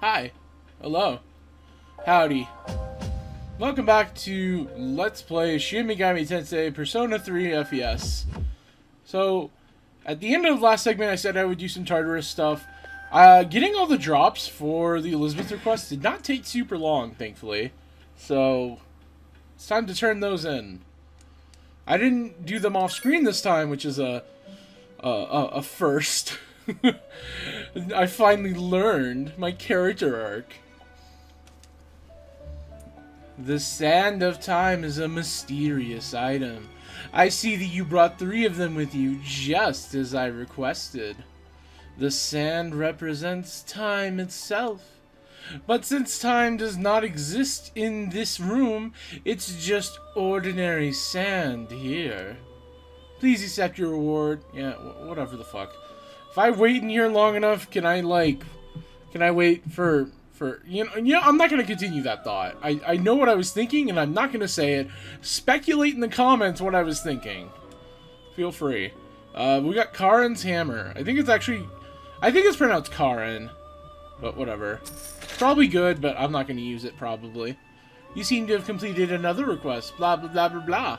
Hi. Hello. Howdy. Welcome back to Let's Play Shin Megami Tensei Persona 3 FES. So, at the end of last segment I said I would do some Tartarus stuff. Getting all the drops for the Elizabeth request did not take super long, thankfully. So, it's time to turn those in. I didn't do them off screen this time, which is a first. I finally learned my character arc. The Sand of Time is a mysterious item. I see that you brought 3 of them with you, just as I requested. The sand represents time itself. But since time does not exist in this room, it's just ordinary sand here. Please accept your reward. Yeah, whatever the fuck. If I wait in here long enough, can I wait for, you know, I'm not going to continue that thought. I know what I was thinking, and I'm not going to say it. Speculate in the comments what I was thinking. Feel free. We got Karen's hammer. I think it's pronounced Karen. But whatever. Probably good, but I'm not going to use it, probably. You seem to have completed another request. Blah, blah, blah, blah, blah.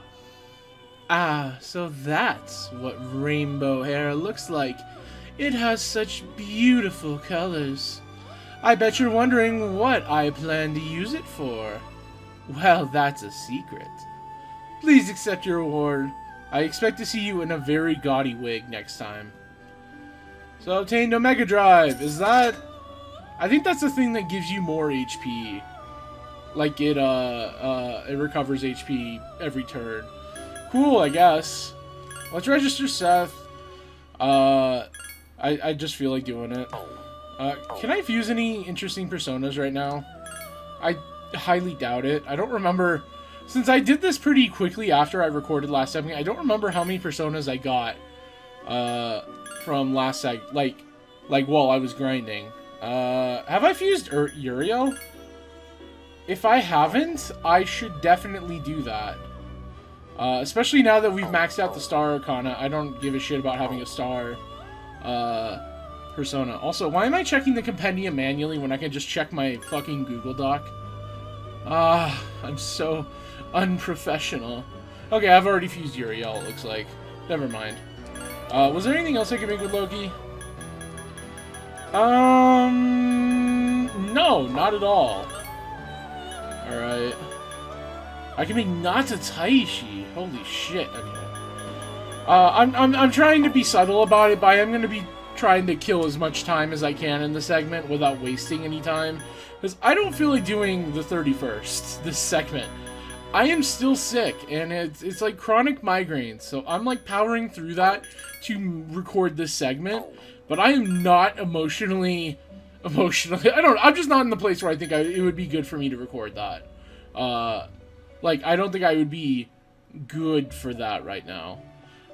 Ah, so that's what rainbow hair looks like. It has such beautiful colors. I bet you're wondering what I plan to use it for. Well, that's a secret. Please accept your reward. I expect to see you in a very gaudy wig next time. So, obtained Omega Drive. Is that... I think that's the thing that gives you more HP. Like, it recovers HP every turn. Cool, I guess. Let's register Seth. I just feel like doing it. Can I fuse any interesting personas right now? I highly doubt it. I don't remember... Since I did this pretty quickly after I recorded last segment, I don't remember how many personas I got from last like while I was grinding. Have I fused Uriel? If I haven't, I should definitely do that. Especially now that we've maxed out the Star Arcana, I don't give a shit about having a Star persona. Also, why am I checking the compendium manually when I can just check my fucking Google Doc? I'm so unprofessional. Okay, I've already fused Uriel, it looks like. Never mind. Was there anything else I could make with Loki? No, not at all. Alright. I can make Nata Taishi. Holy shit. Okay. I'm trying to be subtle about it, but I am going to be trying to kill as much time as I can in the segment without wasting any time. Because I don't feel like doing the 31st, this segment. I am still sick, and it's like chronic migraines, so I'm like powering through that to record this segment, but I am not emotionally, I'm just not in the place where I think it would be good for me to record that. Like, I don't think I would be good for that right now.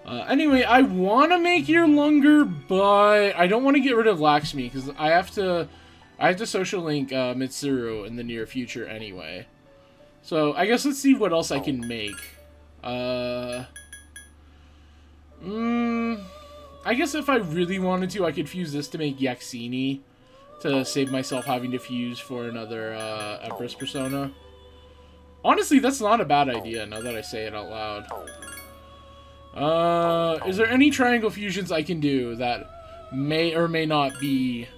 Anyway, I want to make your longer, but I don't want to get rid of Laxmi, because I have to social link Mitsuru in the near future anyway. So, I guess let's see what else I can make. I guess if I really wanted to, I could fuse this to make Yaxini, to save myself having to fuse for another Empress persona. Honestly, that's not a bad idea, now that I say it out loud. Is there any triangle fusions I can do that may or may not be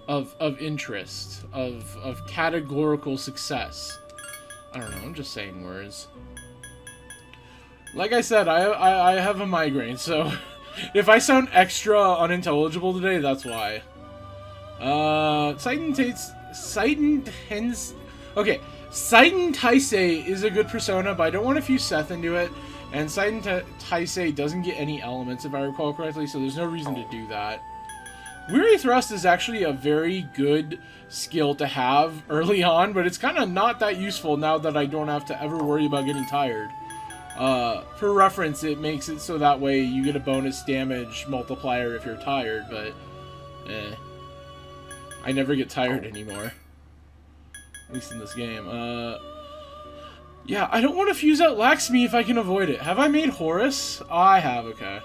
of interest, of categorical success? I don't know, I'm just saying words. Like I said, I have a migraine, so if I sound extra unintelligible today, that's why. Saiten Taisei is a good persona, but I don't want to fuse Seth into it, and Saiten Taisei doesn't get any elements, if I recall correctly, so there's no reason to do that. Weary Thrust is actually a very good skill to have early on, but it's kind of not that useful now that I don't have to ever worry about getting tired. For reference, it makes it so that way you get a bonus damage multiplier if you're tired, but I never get tired anymore. At least in this game. Yeah, I don't want to fuse out Laxmi if I can avoid it. Have I made Horus? I have, okay.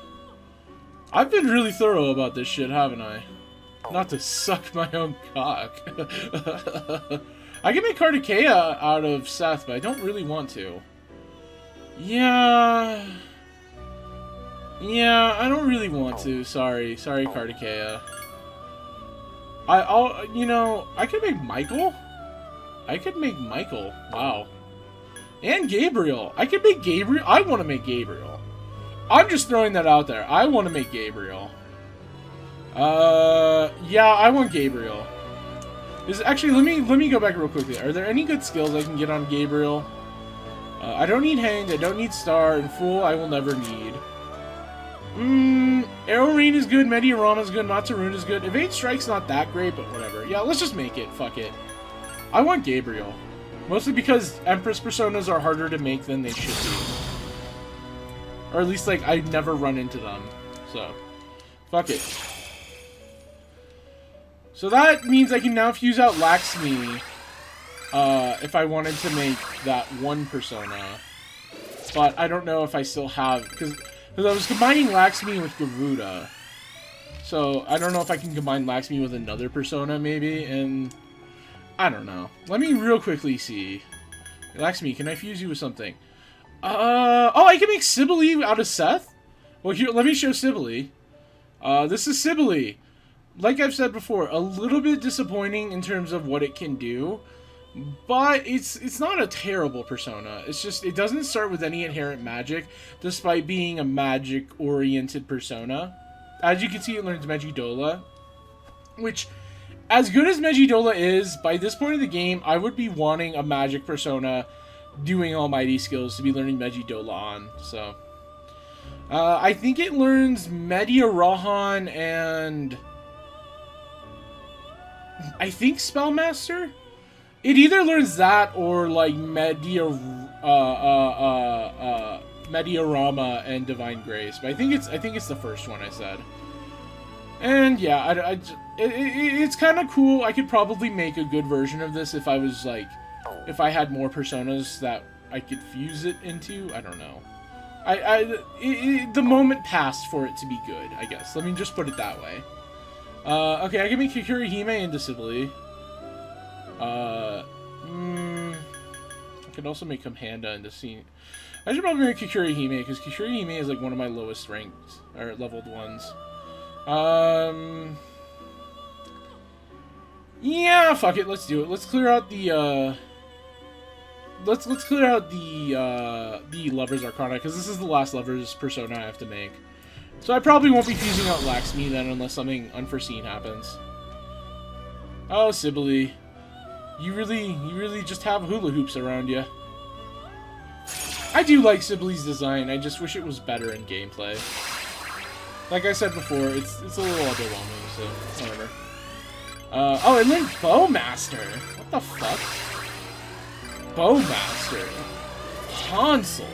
I've been really thorough about this shit, haven't I? Not to suck my own cock. I can make Kartikeya out of Seth, but I don't really want to. Yeah, I don't really want to. Sorry, Kartikeya. You know, I could make Michael. Wow. And Gabriel. I could make Gabriel. I want to make Gabriel. I'm just throwing that out there. I want to make Gabriel. Yeah, I want Gabriel. Actually, let me go back real quickly. Are there any good skills I can get on Gabriel? I don't need Hanged, I don't need Star, and Fool I will never need. Arrow Rain is good, Mediorama is good, Natsurune is good. Evade Strike's not that great, but whatever. Yeah, let's just make it. Fuck it. I want Gabriel. Mostly because Empress Personas are harder to make than they should be. Or at least, like, I never run into them. So, fuck it. So that means I can now fuse out Laxmi, if I wanted to make that one persona. But I don't know if I still have, because I was combining Laxmi with Garuda. So I don't know if I can combine Laxmi with another persona, maybe, and I don't know. Let me real quickly see. Laxmi, can I fuse you with something? Oh, I can make Sibylle out of Seth? Well, here, let me show Sibylle. This is Sibylle. Like I've said before, a little bit disappointing in terms of what it can do, but it's not a terrible persona. It's just, it doesn't start with any inherent magic, despite being a magic-oriented persona. As you can see, it learns Megidola, which, as good as Megidola is, by this point of the game, I would be wanting a magic persona doing Almighty skills to be learning Megidola on, so. I think it learns Mediarahan and I think Spellmaster? It either learns that or like Mediarama and Divine Grace, but I think it's the first one I said. And yeah, it's kind of cool. I could probably make a good version of this if I was like, if I had more personas that I could fuse it into. I don't know. The moment passed for it to be good, I guess. Let me just put it that way. Okay, I can make Kikurihime into Sibylle. I could also make Kamhanda into Scene. I should probably make Kikurihime, because Kikurihime is like one of my lowest ranked, or leveled ones. Yeah, fuck it, let's do it. Let's clear out the, let's clear out the Lover's Arcana, because this is the last Lover's persona I have to make. So I probably won't be fusing out Laxmi then, unless something unforeseen happens. Oh, Sibylle. You really just have hula hoops around you. I do like Sibylle's design, I just wish it was better in gameplay. Like I said before, it's a little underwhelming, so whatever. Oh, it learned Bowmaster! What the fuck? Bowmaster. Console.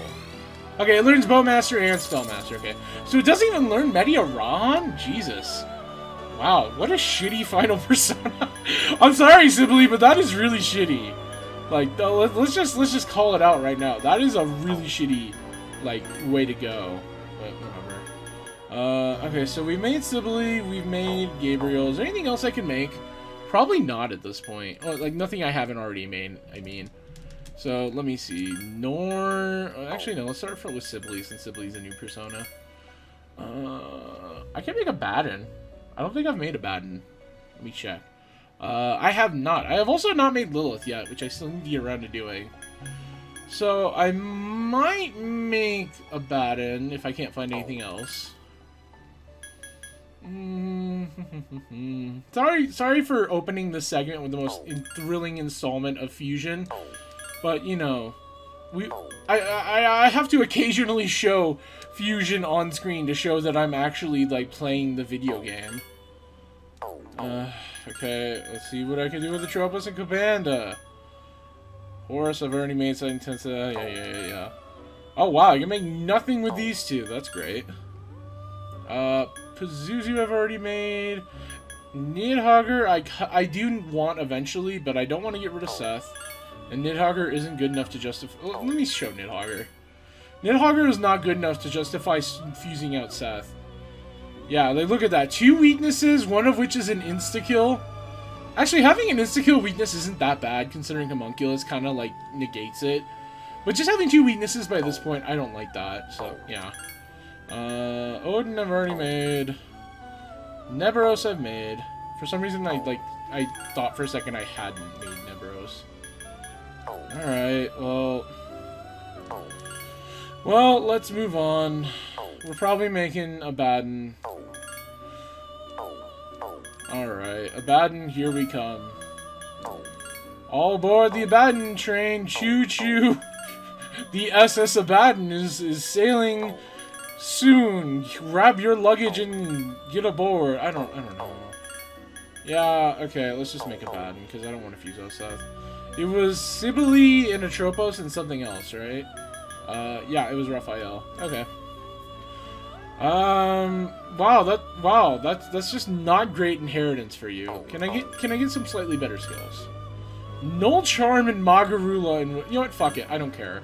Okay, it learns Bowmaster and Spellmaster, okay. So it doesn't even learn Mediarahan? Jesus. Wow, what a shitty final persona. I'm sorry, Sibylle, but that is really shitty. Like, let's just call it out right now. That is a really shitty, like, way to go. But whatever. Okay, so we made Sibylle, we've made Gabriel. Is there anything else I can make? Probably not at this point. Oh, like, nothing I haven't already made, I mean. So, let me see. Actually, no, let's start with Sibylle, since Sibylle's a new persona. I can make a Baden. I don't think I've made a Baden. Let me check. I have not. I have also not made Lilith yet, which I still need to get around to doing. So, I might make a Baden if I can't find anything else. Sorry for opening this segment with the most thrilling installment of Fusion. But, you know, I have to occasionally show Fusion on screen to show that I'm actually, like, playing the video game. Okay, let's see what I can do with the Tropos and Kabanda. Horus, I've already made something intense. Yeah. Oh, wow, I can make nothing with these two. That's great. Pazuzu I've already made. Nidhogger, I do want eventually, but I don't want to get rid of Seth. And Nidhogger isn't good enough to justify... Let me show Nidhogger. Nidhogger is not good enough to justify fusing out Seth. Yeah, like, look at that. 2 weaknesses, one of which is an insta-kill. Actually, having an insta-kill weakness isn't that bad, considering Homunculus kind of, like, negates it. But just having 2 weaknesses by this point, I don't like that, so, yeah. Odin I've already made. Neberos I've made. For some reason, I thought for a second I hadn't made Neberos. Alright, well, let's move on. We're probably making Abaddon. Alright, Abaddon, here we come. All aboard the Abaddon train, choo-choo! The SS Abaddon is sailing soon. Grab your luggage and get aboard. I don't know. Yeah, okay, let's just make Abaddon, because I don't want to fuse those stuff. It was Sibylle and Atropos and something else, right? Yeah, it was Raphael. Okay. Wow, that's just not great inheritance for you. Can I get some slightly better skills? Null Charm and Magarula and you know what? Fuck it, I don't care.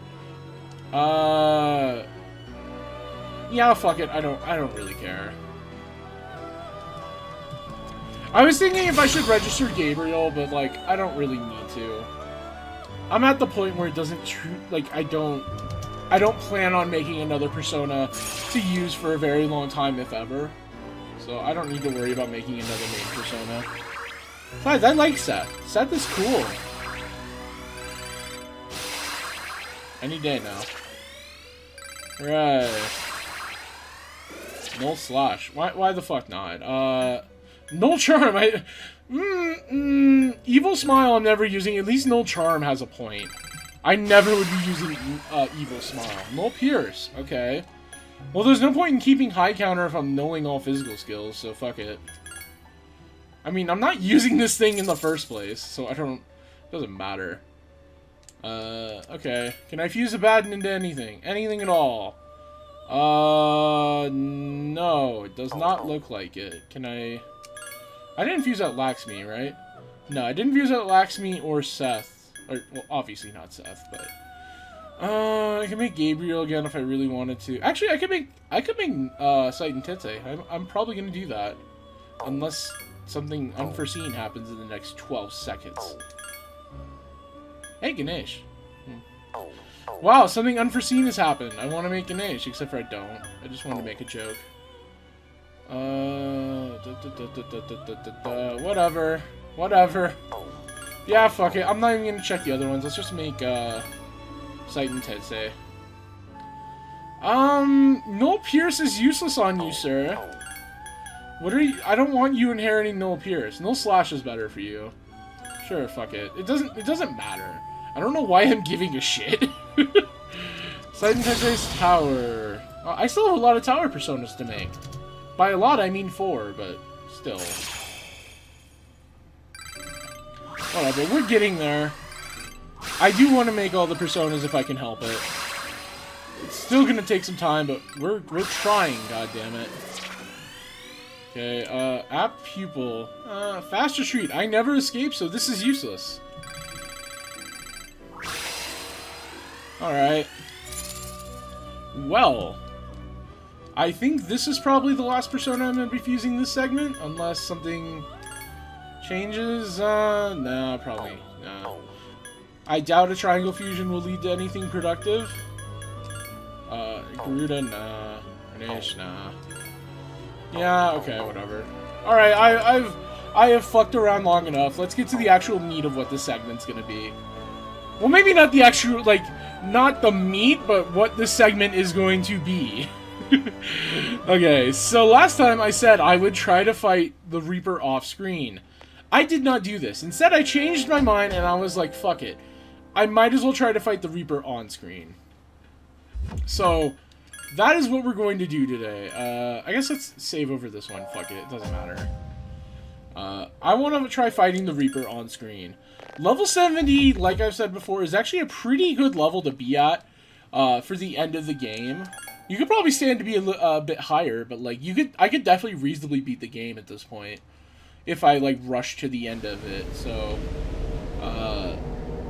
Yeah, fuck it, I don't really care. I was thinking if I should register Gabriel, but like I don't really need to. I'm at the point where it doesn't I don't plan on making another persona to use for a very long time, if ever. So I don't need to worry about making another main persona. Besides, I like Seth. Seth is cool. Any day now. Right. Null Slash. Why the fuck not? Null Charm. Evil Smile I'm never using. At least Null Charm has a point. I never would be using Evil Smile. Null Pierce. Okay. Well, there's no point in keeping high counter if I'm nulling all physical skills, so fuck it. I mean, I'm not using this thing in the first place, so it doesn't matter. Okay. Can I fuse Abaddon into anything? Anything at all? No. It does not look like it. Can I didn't fuse out Laxmi, right? No, I didn't fuse out Laxmi or Seth. Or, well, obviously not Seth, but... I can make Gabriel again if I really wanted to. Actually, I could make Shin Tensei. I'm probably gonna do that. Unless something unforeseen happens in the next 12 seconds. Hey, Ganesh. Wow, something unforeseen has happened. I want to make Ganesh, except for I don't. I just wanted to make a joke. Whatever. Yeah, fuck it. I'm not even gonna check the other ones. Let's just make, Shin Tensei. Null Pierce is useless on you, sir. What are you? I don't want you inheriting Null Pierce. Null Slash is better for you. Sure, fuck it. It doesn't matter. I don't know why I'm giving a shit. Shin Tensei's tower. I still have a lot of tower personas to make. By a lot, I mean 4, but still. Whatever, we're getting there. I do want to make all the personas if I can help it. It's still gonna take some time, but we're trying, goddammit. Okay, app pupil. Fast retreat. I never escape, so this is useless. Alright. Well. I think this is probably the last persona I'm gonna be fusing this segment, unless something changes. Nah, probably. Nah. I doubt a triangle fusion will lead to anything productive. Garuda, nah. Ganesh, nah. Yeah, okay, whatever. Alright, I have fucked around long enough. Let's get to the actual meat of what this segment's gonna be. Well, maybe not the actual, like, not the meat, but what this segment is going to be. Okay, so last time I said I would try to fight the Reaper off-screen. I did not do this. Instead, I changed my mind and I was like, fuck it. I might as well try to fight the Reaper on-screen. So, that is what we're going to do today. I guess let's save over this one. Fuck it, it doesn't matter. I want to try fighting the Reaper on-screen. Level 70, like I've said before, is actually a pretty good level to be at for the end of the game. You could probably stand to be a bit higher, but like I could definitely reasonably beat the game at this point if I like rush to the end of it. So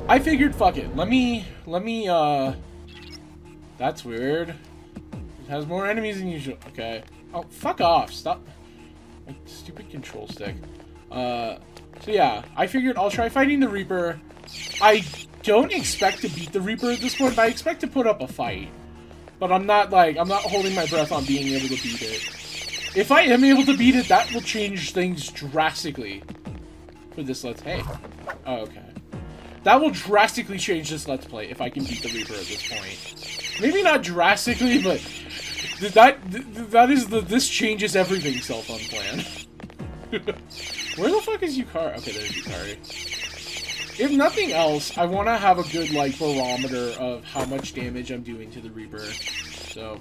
I figured, fuck it. Let me that's weird. It has more enemies than usual. Okay. Oh, fuck off. Stop. My stupid control stick. So yeah, I figured I'll try fighting the Reaper. I don't expect to beat the Reaper at this point, but I expect to put up a fight. But I'm not holding my breath on being able to beat it. If I am able to beat it, that will change things drastically for this Let's... Hey. Oh, okay. That will drastically change this Let's Play if I can beat the Reaper at this point. Maybe not drastically, but this changes everything self-on plan. Where the fuck is Yukari? Okay, there's Yukari. If nothing else, I want to have a good, like, barometer of how much damage I'm doing to the Reaper. So,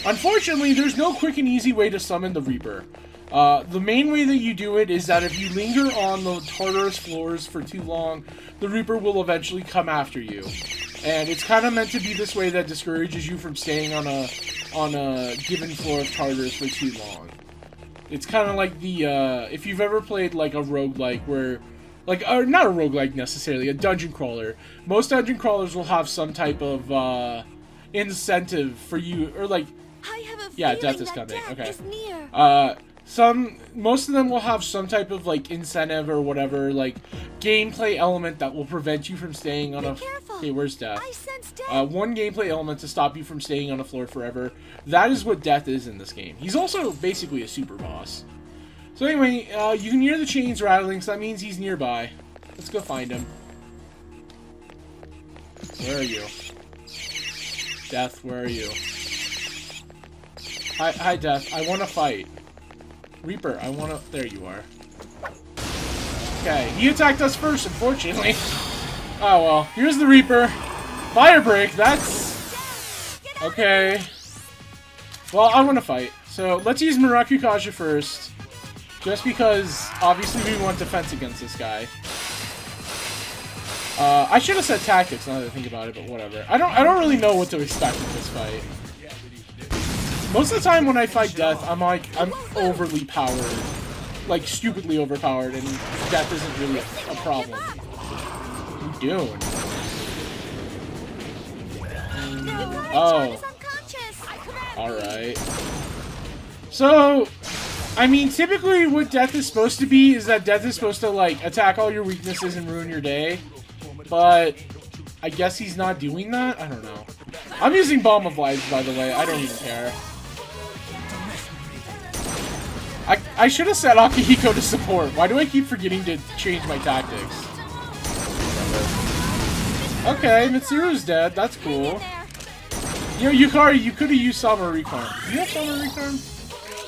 unfortunately, there's no quick and easy way to summon the Reaper. The main way that you do it is that if you linger on the Tartarus floors for too long, the Reaper will eventually come after you. And it's kind of meant to be this way that discourages you from staying on a given floor of Tartarus for too long. It's kind of like the, if you've ever played, like, a roguelike where, like, or not a roguelike necessarily, a dungeon crawler. Most dungeon crawlers will have some type of, incentive for you, or, like, yeah, death is coming, okay. Most of them will have some type of, like, incentive or whatever, like, gameplay element that will prevent you from staying on a... Okay, where's death? One gameplay element to stop you from staying on a floor forever. That is what death is in this game. He's also basically a super boss. So anyway, you can hear the chains rattling, so that means he's nearby. Let's go find him. Where are you? Death, where are you? Hi, Death. I want to fight. Reaper, I want to... There you are. Okay, he attacked us first, unfortunately. Oh, well. Here's the Reaper. Fire break, that's... Okay. Well, I want to fight. So, let's use Murakukaja first. Just because, obviously, we want defense against this guy. I should have said tactics now that I think about it, but whatever. I don't really know what to expect in this fight. Most of the time when I fight Death, I'm overly powered. Like, stupidly overpowered, and Death isn't really a problem. What are you doing? Oh. Alright. So, I mean, typically what Death is supposed to be is that Death is supposed to, like, attack all your weaknesses and ruin your day. But I guess he's not doing that? I don't know. I'm using Bomb of Lives, by the way. I don't even care. I should have set Akihiko to support. Why do I keep forgetting to change my tactics? Okay, Mitsuru's dead. That's cool. You know, Yukari, you could have used Sama Recon. Do you have Sama Recon?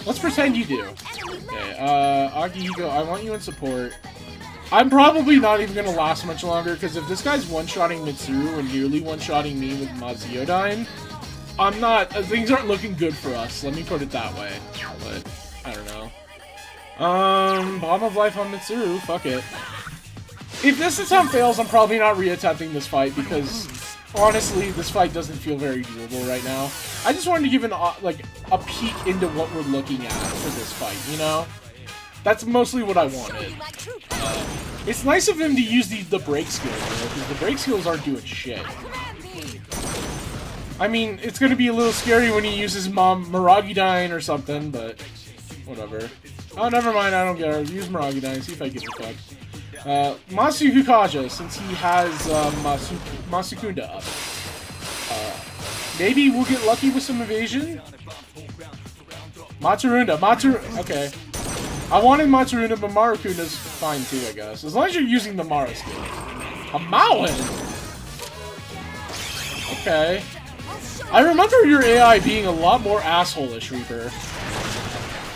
Let's pretend you do. Okay, Akihiko, I want you in support. I'm probably not even going to last much longer, because if this guy's one-shotting Mitsuru and nearly one-shotting me with Maziodyne, I'm not... things aren't looking good for us, let me put it that way. But, I don't know. Bomb of Life on Mitsuru, fuck it. If this attempt fails, I'm probably not reattempting this fight, because, honestly, this fight doesn't feel very doable right now. I just wanted to give a peek into what we're looking at for this fight, you know? That's mostly what I wanted. It's nice of him to use the break skills, though, because the break skills aren't doing shit. I mean, it's gonna be a little scary when he uses Miragidyne or something, but whatever. Oh, never mind, I don't care. Use Miragidyne, see if I give a fuck. Masukukaja, since he has Masukunda up. Maybe we'll get lucky with some evasion? Matsurunda, okay. I wanted Matsurunda, but Marukunda's fine too, I guess. As long as you're using the Mara skill. A Mauen! Okay. I remember your AI being a lot more asshole-ish, Reaper.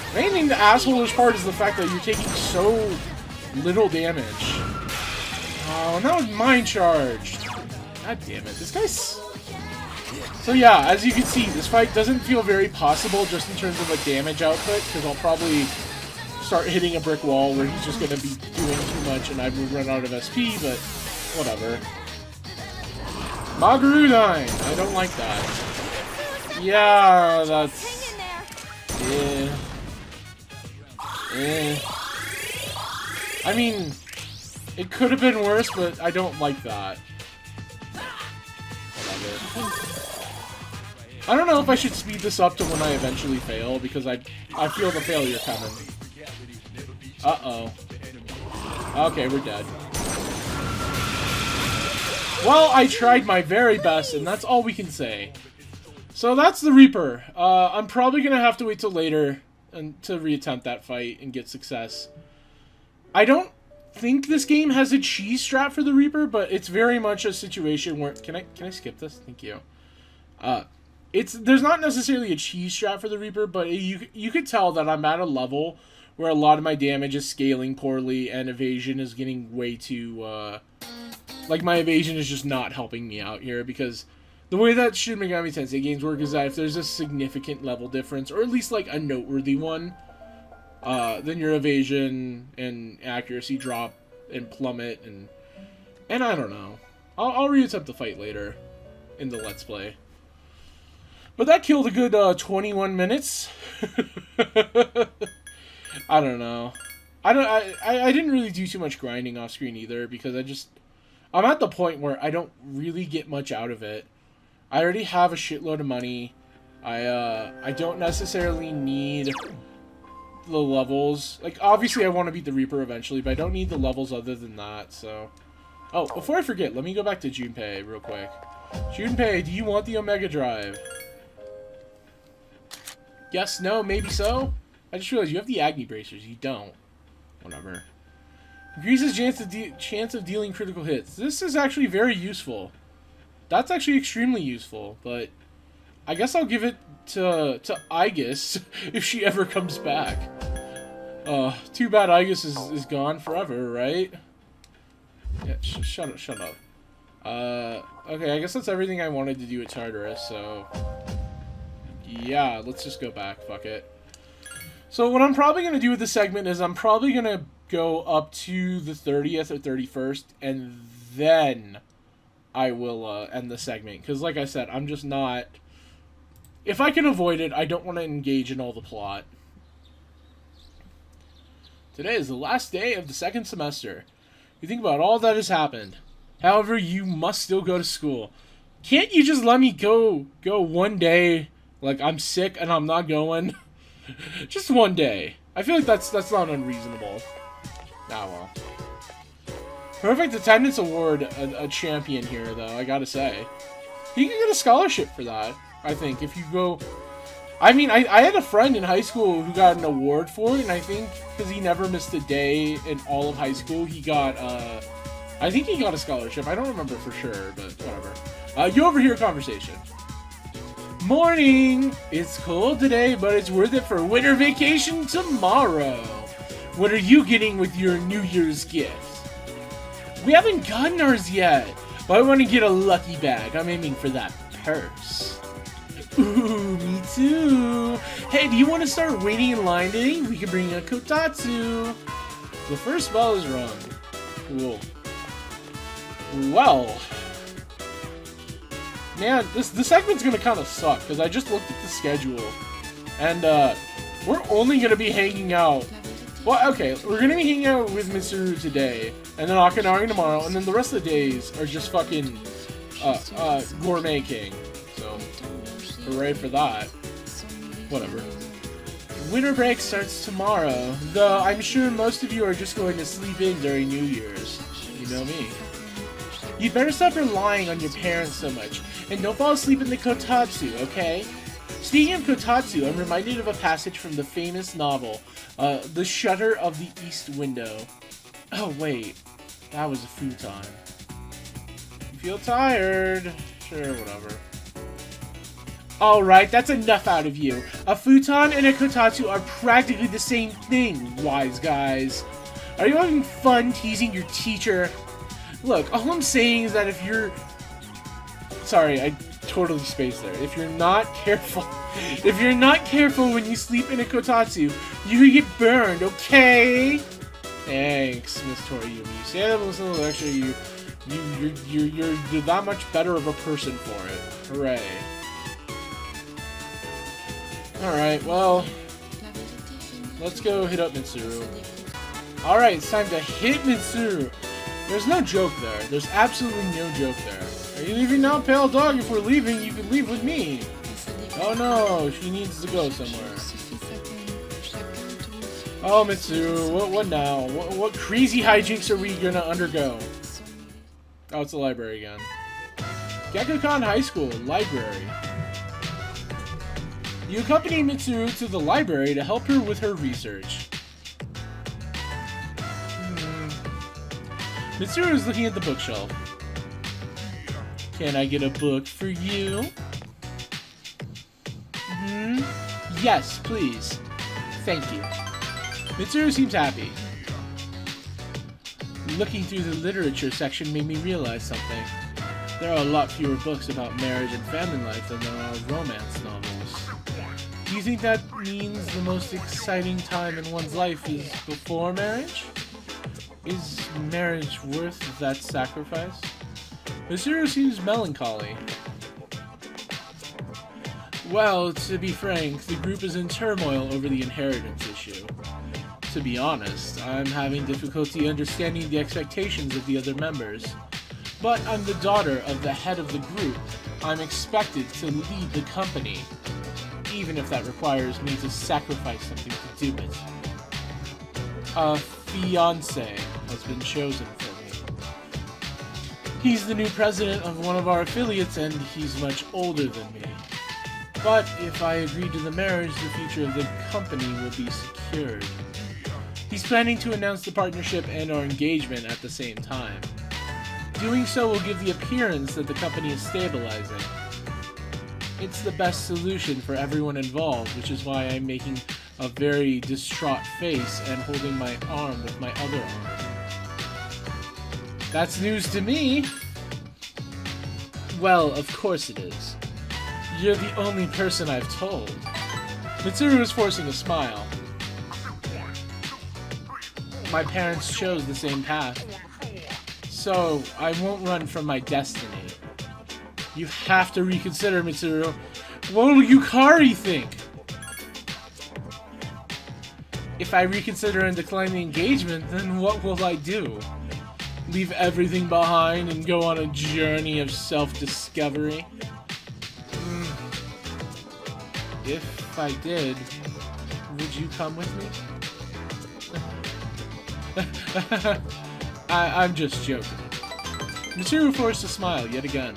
The main thing, the asshole-ish part is the fact that you're taking so little damage. Oh, and that was mind charged. God damn it. This guy's... So yeah, as you can see, this fight doesn't feel very possible just in terms of a damage output, because I'll probably start hitting a brick wall where he's just going to be doing too much and I would run out of SP, but whatever. Magarudyne! I don't like that. Yeah, that's... I mean, it could have been worse, but I don't like that. Whatever. I don't know if I should speed this up to when I eventually fail, because I feel the failure coming. Uh-oh. Okay, we're dead. Well, I tried my very best, and that's all we can say. So that's the Reaper. I'm probably going to have to wait till later and to reattempt that fight and get success. I don't think this game has a cheese strap for the Reaper, but it's very much a situation where... Can I skip this? Thank you. There's not necessarily a cheese strap for the Reaper, but you could tell that I'm at a level where a lot of my damage is scaling poorly and evasion is getting way too... like, my evasion is just not helping me out here, because... The way that Shin Megami Tensei games work is that if there's a significant level difference, or at least like a noteworthy one, then your evasion and accuracy drop and plummet, and I don't know. I'll reattempt the fight later in the Let's Play. But that killed a good 21 minutes. I don't know. I didn't really do too much grinding off screen either, because I'm at the point where I don't really get much out of it. I already have a shitload of money. I don't necessarily need the levels. Like, obviously I want to beat the Reaper eventually, but I don't need the levels other than that, so... Oh, before I forget, let me go back to Junpei real quick. Junpei, do you want the Omega Drive? Yes, no, maybe so? I just realized you have the Agni Bracers. You don't. Whatever. Increases chance of dealing critical hits. This is actually very useful. That's actually extremely useful, but I guess I'll give it to Aegis if she ever comes back. Too bad Aegis is gone forever, right? Yeah, shut up. Okay, I guess that's everything I wanted to do at Tartarus, so... Yeah, let's just go back, fuck it. So what I'm probably going to do with this segment is I'm probably going to go up to the 30th or 31st, and then... I will end the segment, because like I said, I'm just not... If I can avoid it, I don't want to engage in all the plot. Today is the last day of the second semester. You think about all that has happened. However, you must still go to school. Can't you just let me go one day? Like, I'm sick and I'm not going? Just one day. I feel like that's not unreasonable. Ah, well. Perfect attendance award, a champion here, though, I gotta say. He can get a scholarship for that, I think, if you go... I mean, I had a friend in high school who got an award for it, and I think because he never missed a day in all of high school, he got, I think he got a scholarship. I don't remember for sure, but whatever. You overhear conversation. Morning! It's cold today, but it's worth it for winter vacation tomorrow. What are you getting with your New Year's gift? We haven't gotten ours yet, but I want to get a lucky bag. I'm aiming for that purse. Ooh, me too. Hey, do you want to start waiting in line today? We can bring a kotatsu. The first bell is rung. Cool. Well, man, this segment's gonna kind of suck because I just looked at the schedule, and we're only gonna be hanging out. Well, okay, we're gonna be hanging out with Mitsuru today, and then Akinari tomorrow, and then the rest of the days are just fucking Gourmet King. So, hooray for that. Whatever. Winter break starts tomorrow, though I'm sure most of you are just going to sleep in during New Year's. You know me. You'd better stop relying on your parents so much, and don't fall asleep in the kotatsu, okay? Speaking of kotatsu, I'm reminded of a passage from the famous novel, The Shutter of the East Window. Oh wait, that was a futon. You feel tired? Sure, whatever. Alright, that's enough out of you. A futon and a kotatsu are practically the same thing, wise guys. Are you having fun teasing your teacher? Look, all I'm saying is that if you're... Sorry, I totally spaced there. If you're not careful when you sleep in a kotatsu, you could get burned, okay? Thanks, Miss Toriumi. You say that listen to the lecture, you're that much better of a person for it. Hooray. Alright, well, let's go hit up Mitsuru. Alright, it's time to hit Mitsuru. There's no joke there. There's absolutely no joke there. Are you leaving now, pale dog? If we're leaving, you can leave with me. Oh no, she needs to go somewhere. Oh, Mitsuru, what now? What crazy hijinks are we gonna undergo? Oh, it's the library again. Gakukan High School, library. You accompany Mitsuru to the library to help her with her research. Mitsuru is looking at the bookshelf. Can I get a book for you? Yes, please. Thank you. Mitsuru seems happy. Looking through the literature section made me realize something. There are a lot fewer books about marriage and family life than there are romance novels. Do you think that means the most exciting time in one's life is before marriage? Is marriage worth that sacrifice? Mitsuru seems melancholy. Well, to be frank, the group is in turmoil over the inheritance issue. To be honest, I'm having difficulty understanding the expectations of the other members. But I'm the daughter of the head of the group. I'm expected to lead the company, even if that requires me to sacrifice something to do it. A fiancé has been chosen for me. He's the new president of one of our affiliates, and he's much older than me. But if I agree to the marriage, the future of the company will be secured. He's planning to announce the partnership and our engagement at the same time. Doing so will give the appearance that the company is stabilizing. It's the best solution for everyone involved, which is why I'm making a very distraught face and holding my arm with my other arm. That's news to me! Well, of course it is. You're the only person I've told. Mitsuru is forcing a smile. My parents chose the same path, so I won't run from my destiny. You have to reconsider, Mitsuru. What will Yukari think? If I reconsider and decline the engagement, then what will I do? Leave everything behind and go on a journey of self-discovery? If I did, would you come with me? I'm just joking. Mitsuru forced a smile yet again.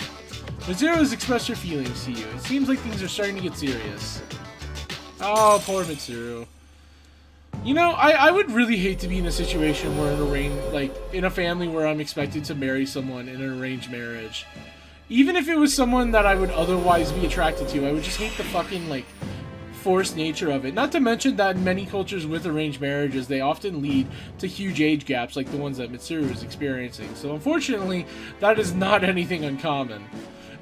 Mitsuru has expressed her feelings to you. It seems like things are starting to get serious. Oh, poor Mitsuru. You know, I would really hate to be in a situation where in a family where I'm expected to marry someone in an arranged marriage. Even if it was someone that I would otherwise be attracted to, I would just hate the fucking, forced nature of it. Not to mention that in many cultures with arranged marriages, they often lead to huge age gaps like the ones that Mitsuru is experiencing. So unfortunately, that is not anything uncommon.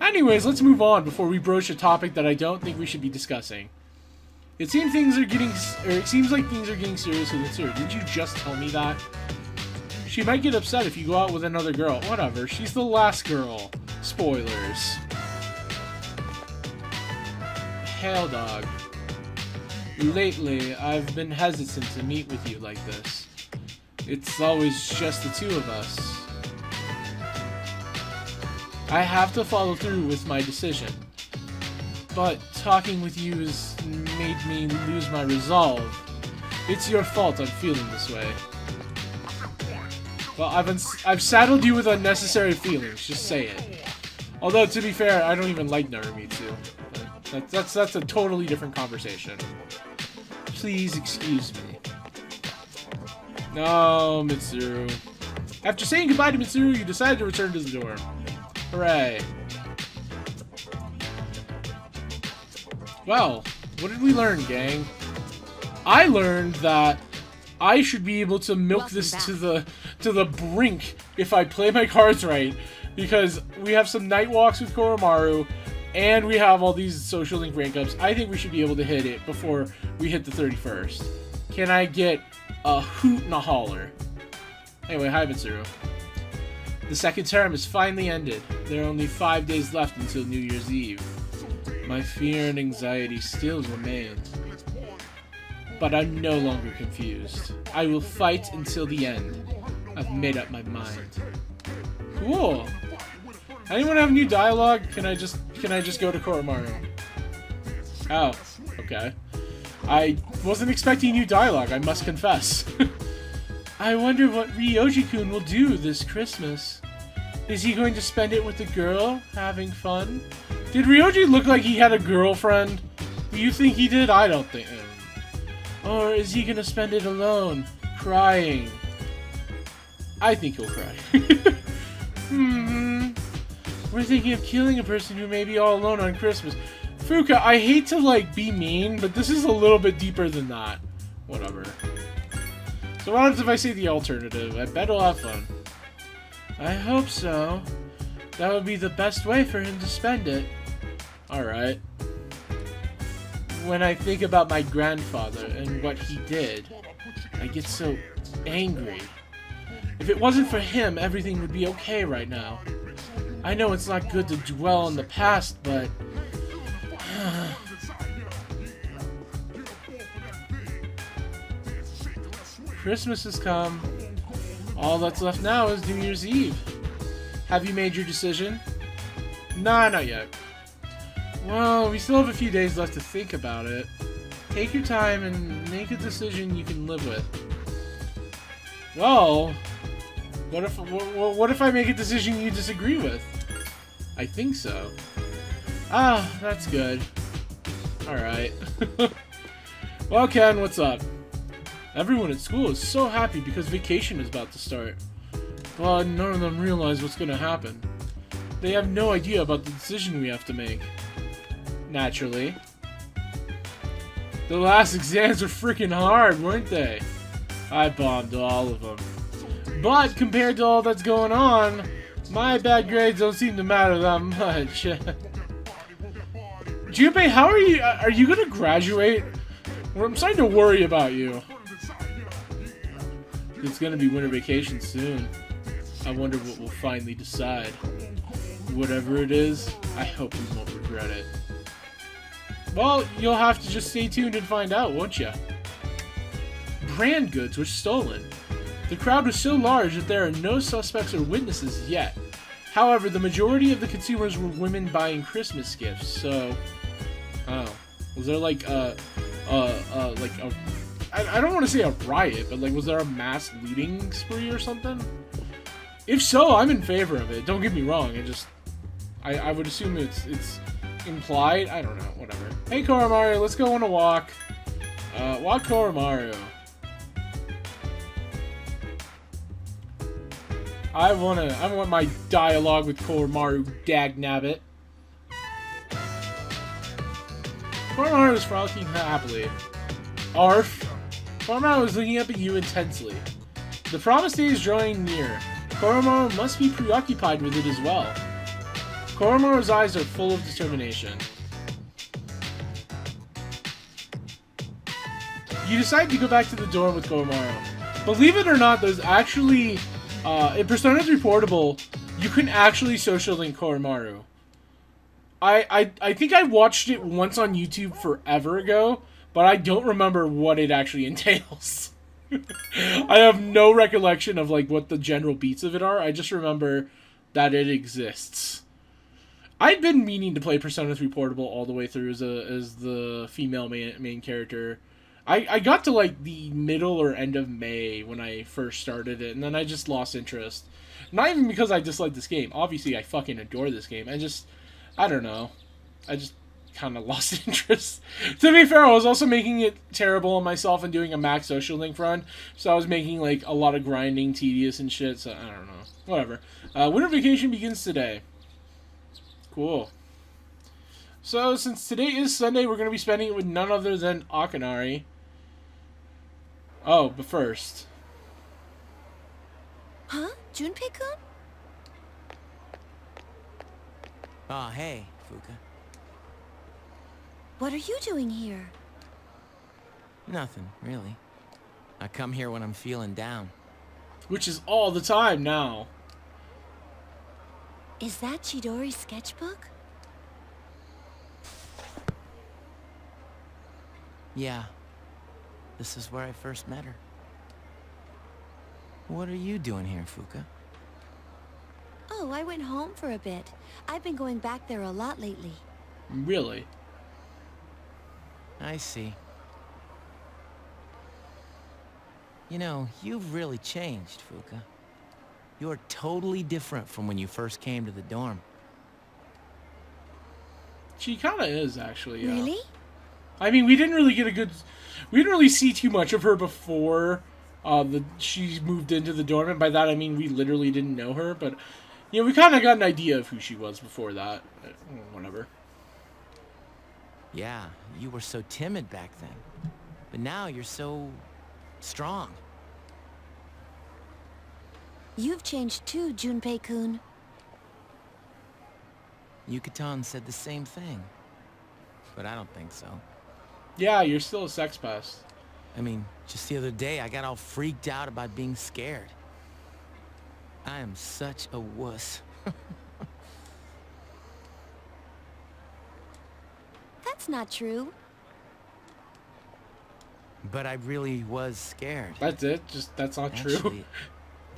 Anyways, let's move on before we broach a topic that I don't think we should be discussing. It seems like things are getting serious with Mitsuru. Did you just tell me that? She might get upset if you go out with another girl. Whatever, she's the last girl. Spoilers. Hail dog. Lately, I've been hesitant to meet with you like this. It's always just the two of us. I have to follow through with my decision. But talking with you has made me lose my resolve. It's your fault I'm feeling this way. Well, I've saddled you with unnecessary feelings, just say it. Although, to be fair, I don't even like Narumitsu. That's a totally different conversation. Please excuse me. No, Mitsuru. After saying goodbye to Mitsuru, you decided to return to the dorm. Hooray. Well, what did we learn, gang? I learned that I should be able to milk this to the brink if I play my cards right, because we have some night walks with Koromaru, and we have all these social link rank ups. I think we should be able to hit it before we hit the 31st. Can I get a hoot and a holler? Anyway, hi Mitsuru. The second term is finally ended. There are only 5 days left until New Year's Eve. My fear and anxiety still remain. But I'm no longer confused. I will fight until the end. I've made up my mind. Cool. Anyone have new dialogue? Can I just go to Koromaru? Oh, okay. I wasn't expecting new dialogue, I must confess. I wonder what Ryoji-kun will do this Christmas. Is he going to spend it with a girl, having fun? Did Ryoji look like he had a girlfriend? Do you think he did? I don't think. Or is he gonna spend it alone, crying? I think he'll cry. We're thinking of killing a person who may be all alone on Christmas. Fuka, I hate to, like, be mean, but this is a little bit deeper than that. Whatever. So what happens if I say the alternative? I bet he'll have fun. I hope so. That would be the best way for him to spend it. Alright. When I think about my grandfather and what he did, I get so angry. If it wasn't for him, everything would be okay right now. I know it's not good to dwell on the past, but... Christmas has come. All that's left now is New Year's Eve. Have you made your decision? Nah, not yet. Well, we still have a few days left to think about it. Take your time and make a decision you can live with. Well, what if I make a decision you disagree with? I think so. Ah, that's good. Alright. Well, Ken, what's up? Everyone at school is so happy because vacation is about to start. But none of them realize what's going to happen. They have no idea about the decision we have to make. Naturally. The last exams were freaking hard, weren't they? I bombed all of them. But compared to all that's going on, my bad grades don't seem to matter that much. Junpei, how are you? Are you gonna graduate? Well, I'm starting to worry about you. It's gonna be winter vacation soon. I wonder what we'll finally decide. Whatever it is, I hope we won't regret it. Well, you'll have to just stay tuned and find out, won't you? Brand goods were stolen. The crowd was so large that there are no suspects or witnesses yet. However, the majority of the consumers were women buying Christmas gifts, so... Oh. Was there like a... I don't want to say a riot, but like, was there a mass looting spree or something? If so, I'm in favor of it. Don't get me wrong. I would assume it's implied. I don't know. Whatever. Hey, Koromaru, let's go on a walk. Walk Koromaru. I want my dialogue with Koromaru, dagnabbit. Koromaru is frolicking happily. Arf. Koromaru is looking up at you intensely. The promised day is drawing near. Koromaru must be preoccupied with it as well. Koromaru's eyes are full of determination. You decide to go back to the dorm with Koromaru. Believe it or not, there's actually... in Persona 3 Portable, you can actually social link Koromaru. I think I watched it once on YouTube forever ago, but I don't remember what it actually entails. I have no recollection of like what the general beats of it are. I just remember that it exists. I'd been meaning to play Persona 3 Portable all the way through as the female main character. I got to like the middle or end of May when I first started it, and then I just lost interest. Not even because I disliked this game. Obviously, I fucking adore this game. I don't know. I just kind of lost interest. To be fair, I was also making it terrible on myself and doing a max social link run, so I was making like a lot of grinding, tedious and shit, so I don't know. Whatever. Winter vacation begins today. Cool. So, since today is Sunday, we're going to be spending it with none other than Akanari. Oh, but first. Huh? Junpei-kun? Oh, hey, Fuka. What are you doing here? Nothing, really. I come here when I'm feeling down. Which is all the time now. Is that Chidori's sketchbook? Yeah. This is where I first met her. What are you doing here, Fuka? Oh, I went home for a bit. I've been going back there a lot lately. Really? I see. You know, you've really changed, Fuka. You're totally different from when you first came to the dorm. She kind of is, actually, yeah. Really? I mean, we didn't really see too much of her before she moved into the dorm, and by that I mean we literally didn't know her, but, you know, we kind of got an idea of who she was before that. Whatever. Yeah, you were so timid back then. But now you're so strong. You've changed too, Junpei-kun. Yucatan said the same thing. But I don't think so. Yeah, you're still a sex pest. I mean, just the other day, I got all freaked out about being scared. I am such a wuss. That's not true. But I really was scared. That's it? Just, that's not true? Actually,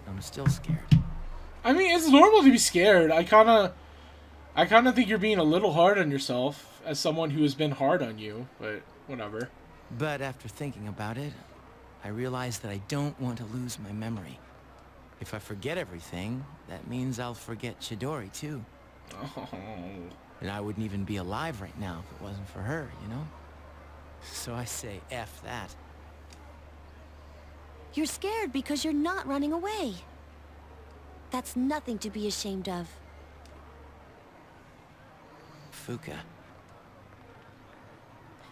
I'm still scared. I mean, it's normal to be scared. I kind of think you're being a little hard on yourself as someone who has been hard on you, but whatever. But after thinking about it, I realized that I don't want to lose my memory. If I forget everything, that means I'll forget Chidori too. Oh. And I wouldn't even be alive right now if it wasn't for her, you know? So I say F that. You're scared because you're not running away. That's nothing to be ashamed of. Fuka.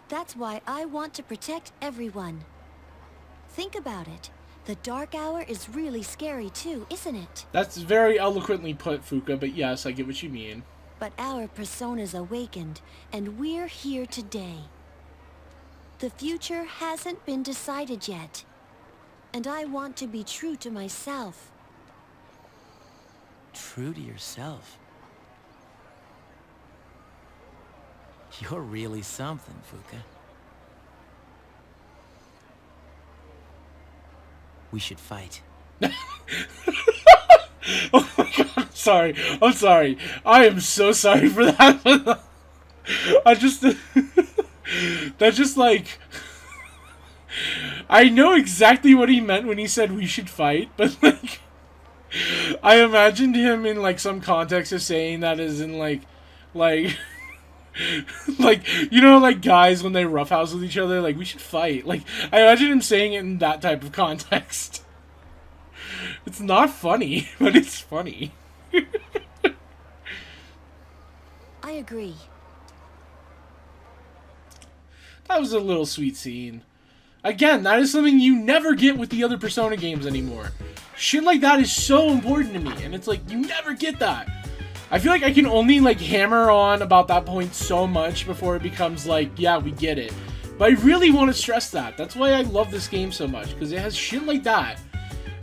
That's why I want to protect everyone. Think about it. The dark hour is really scary too, isn't it? That's very eloquently put, Fuka, but yes, I get what you mean. But our persona's awakened, and we're here today. The future hasn't been decided yet. And I want to be true to myself. True to yourself? You're really something, Fuka. We should fight. Oh my god, I'm sorry. I'm sorry. I am so sorry for that. I just... That's just like... I know exactly what he meant when he said we should fight, but like... I imagined him in like some context of saying that as in like... like, you know, like guys when they roughhouse with each other, like, we should fight. Like, I imagine him saying it in that type of context. It's not funny, but it's funny. I agree. That was a little sweet scene. Again, that is something you never get with the other Persona games anymore. Shit like that is so important to me, and it's like, you never get that. I feel like I can only, like, hammer on about that point so much before it becomes like, yeah, we get it. But I really want to stress that. That's why I love this game so much, because it has shit like that.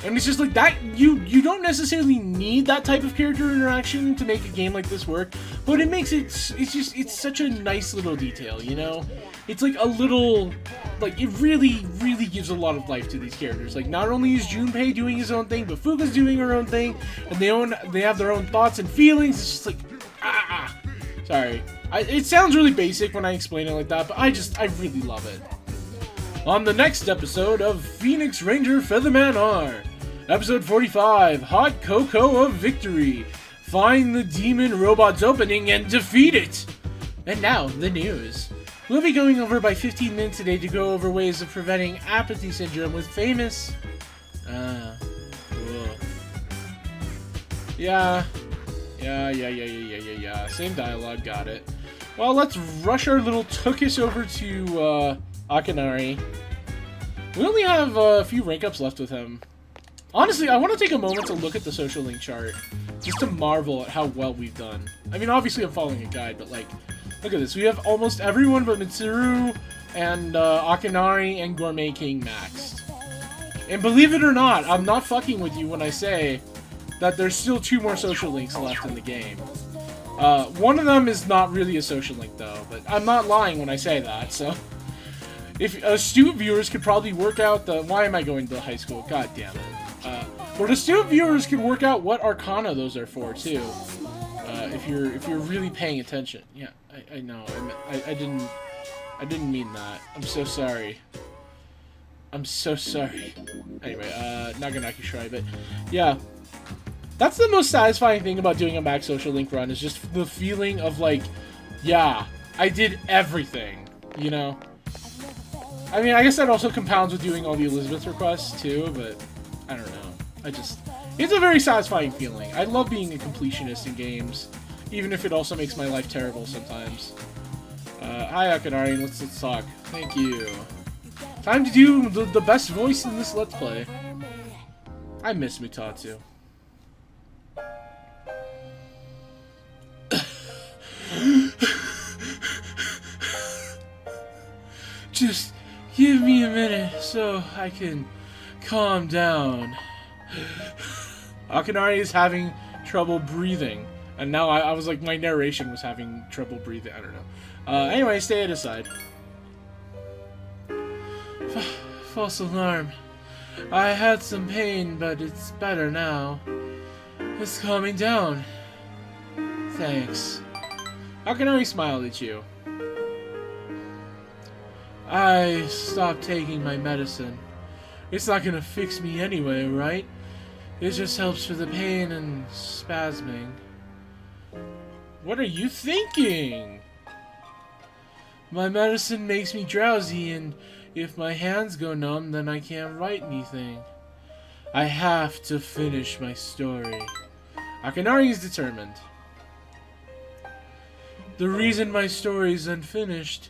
And it's just like that, you don't necessarily need that type of character interaction to make a game like this work, but it makes it's such a nice little detail, you know? It's like a little, like, it really, really gives a lot of life to these characters. Like, not only is Junpei doing his own thing, but Fuka's doing her own thing, and they have their own thoughts and feelings. It's just like, sorry. It sounds really basic when I explain it like that, but I really love it. On the next episode of Phoenix Ranger Featherman R, episode 45, Hot Cocoa of Victory. Find the demon robot's opening and defeat it! And now, the news. We'll be going over by 15 minutes today to go over ways of preventing apathy syndrome with famous... Yeah. Same dialogue, got it. Well, let's rush our little Tookus over to, Akinari. We only have a few rank ups left with him. Honestly, I want to take a moment to look at the social link chart, just to marvel at how well we've done. I mean, obviously I'm following a guide, but like, look at this. We have almost everyone but Mitsuru and Akinari and Gourmet King maxed. And believe it or not, I'm not fucking with you when I say that there's still 2 more social links left in the game. One of them is not really a social link though, but I'm not lying when I say that, so... If astute viewers could probably work out the... Why am I going to high school? God damn it. But astute viewers could work out what arcana those are for, too. If you're really paying attention. Yeah, I know. I didn't... I didn't mean that. I'm so sorry. I'm so sorry. Anyway, Naganaki Shrine, but yeah. That's the most satisfying thing about doing a Max Social Link run, is just the feeling of like, yeah, I did everything, you know? I mean, I guess that also compounds with doing all the Elizabeth requests too, but I don't know. It's a very satisfying feeling. I love being a completionist in games, even if it also makes my life terrible sometimes. Hi Akanari, let's talk. Thank you. Time to do the best voice in this Let's Play. I miss Mutatsu. Just give me a minute so I can calm down. Akanari is having trouble breathing. And now I was like, my narration was having trouble breathing. I don't know. Anyway, stay aside. False alarm. I had some pain, but it's better now. It's calming down. Thanks. Akanari smiled at you. I stopped taking my medicine. It's not gonna fix me anyway, right? It just helps for the pain and spasming. What are you thinking? My medicine makes me drowsy, and if my hands go numb, then I can't write anything. I have to finish my story. Akanari is determined. The reason my story is unfinished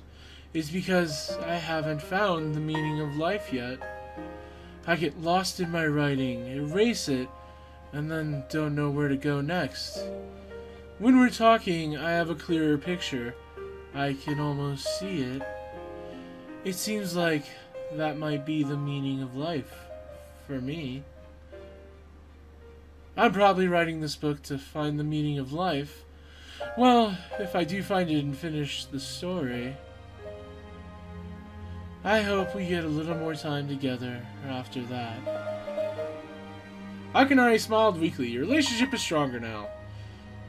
is because I haven't found the meaning of life yet. I get lost in my writing, erase it, and then don't know where to go next. When we're talking, I have a clearer picture. I can almost see it. It seems like that might be the meaning of life, for me. I'm probably writing this book to find the meaning of life. Well, if I do find it and finish the story, I hope we get a little more time together after that. Akanari smiled weakly. Your relationship is stronger now.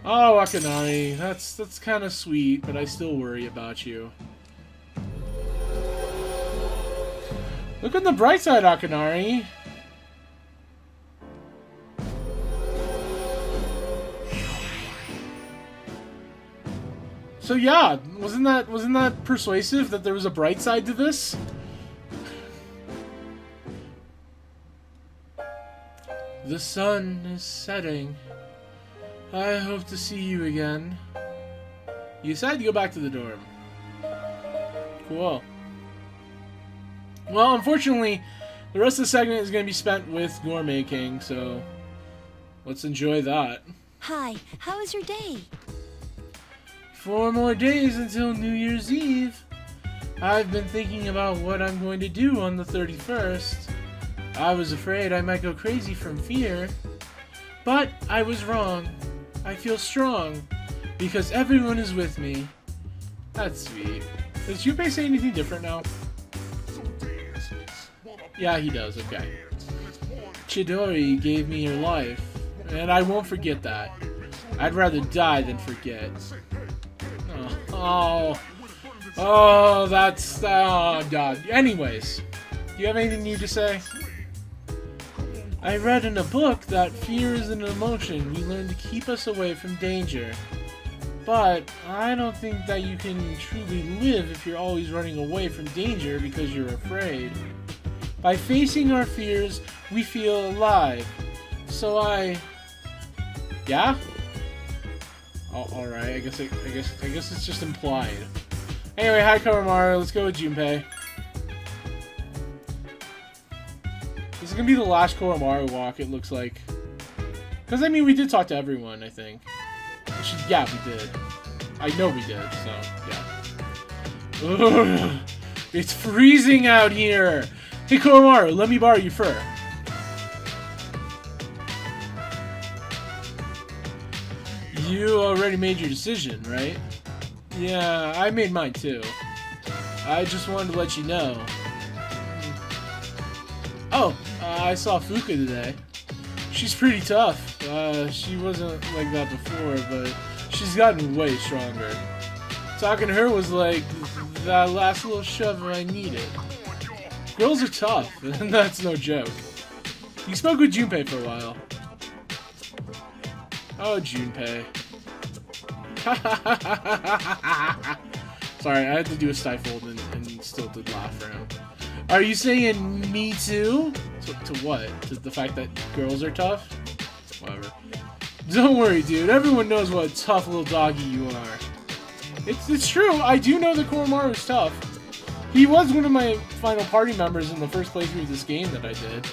Oh, Akanari, that's kind of sweet, but I still worry about you. Look on the bright side, Akanari. So yeah, wasn't that persuasive that there was a bright side to this? The sun is setting. I hope to see you again. You decided to go back to the dorm. Cool. Well, unfortunately, the rest of the segment is going to be spent with Gourmet King, so let's enjoy that. Hi, how was your day? 4 more days until New Year's Eve. I've been thinking about what I'm going to do on the 31st. I was afraid I might go crazy from fear. But I was wrong. I feel strong because everyone is with me. That's sweet. Does Junpei say anything different now? Yeah, he does. Okay. Chidori gave me her life, and I won't forget that. I'd rather die than forget. Oh, that's... Oh, God. Anyways, do you have anything new to say? I read in a book that fear is an emotion we learn to keep us away from danger. But I don't think that you can truly live if you're always running away from danger because you're afraid. By facing our fears, we feel alive. So yeah? Oh, alright, I guess it's just implied. Anyway, hi Koromaru, let's go with Junpei. This is gonna be the last Koromaru walk, it looks like. Because, I mean, we did talk to everyone, I think. Yeah, we did. I know we did, so, yeah. Ugh, it's freezing out here! Hey, Koromaru, let me borrow your fur. You already made your decision, right? Yeah, I made mine too. I just wanted to let you know. Oh, I saw Fuka today. She's pretty tough. She wasn't like that before, but she's gotten way stronger. Talking to her was like that last little shove I needed. Girls are tough, and that's no joke. You spoke with Junpei for a while. Oh, Junpei. Sorry, I had to do a stifled and still did laugh for him. Are you saying me too? To what? To the fact that girls are tough? Whatever. Don't worry, dude. Everyone knows what a tough little doggy you are. It's true. I do know that Koromaru's tough. He was one of my final party members in the first playthrough of this game that I did.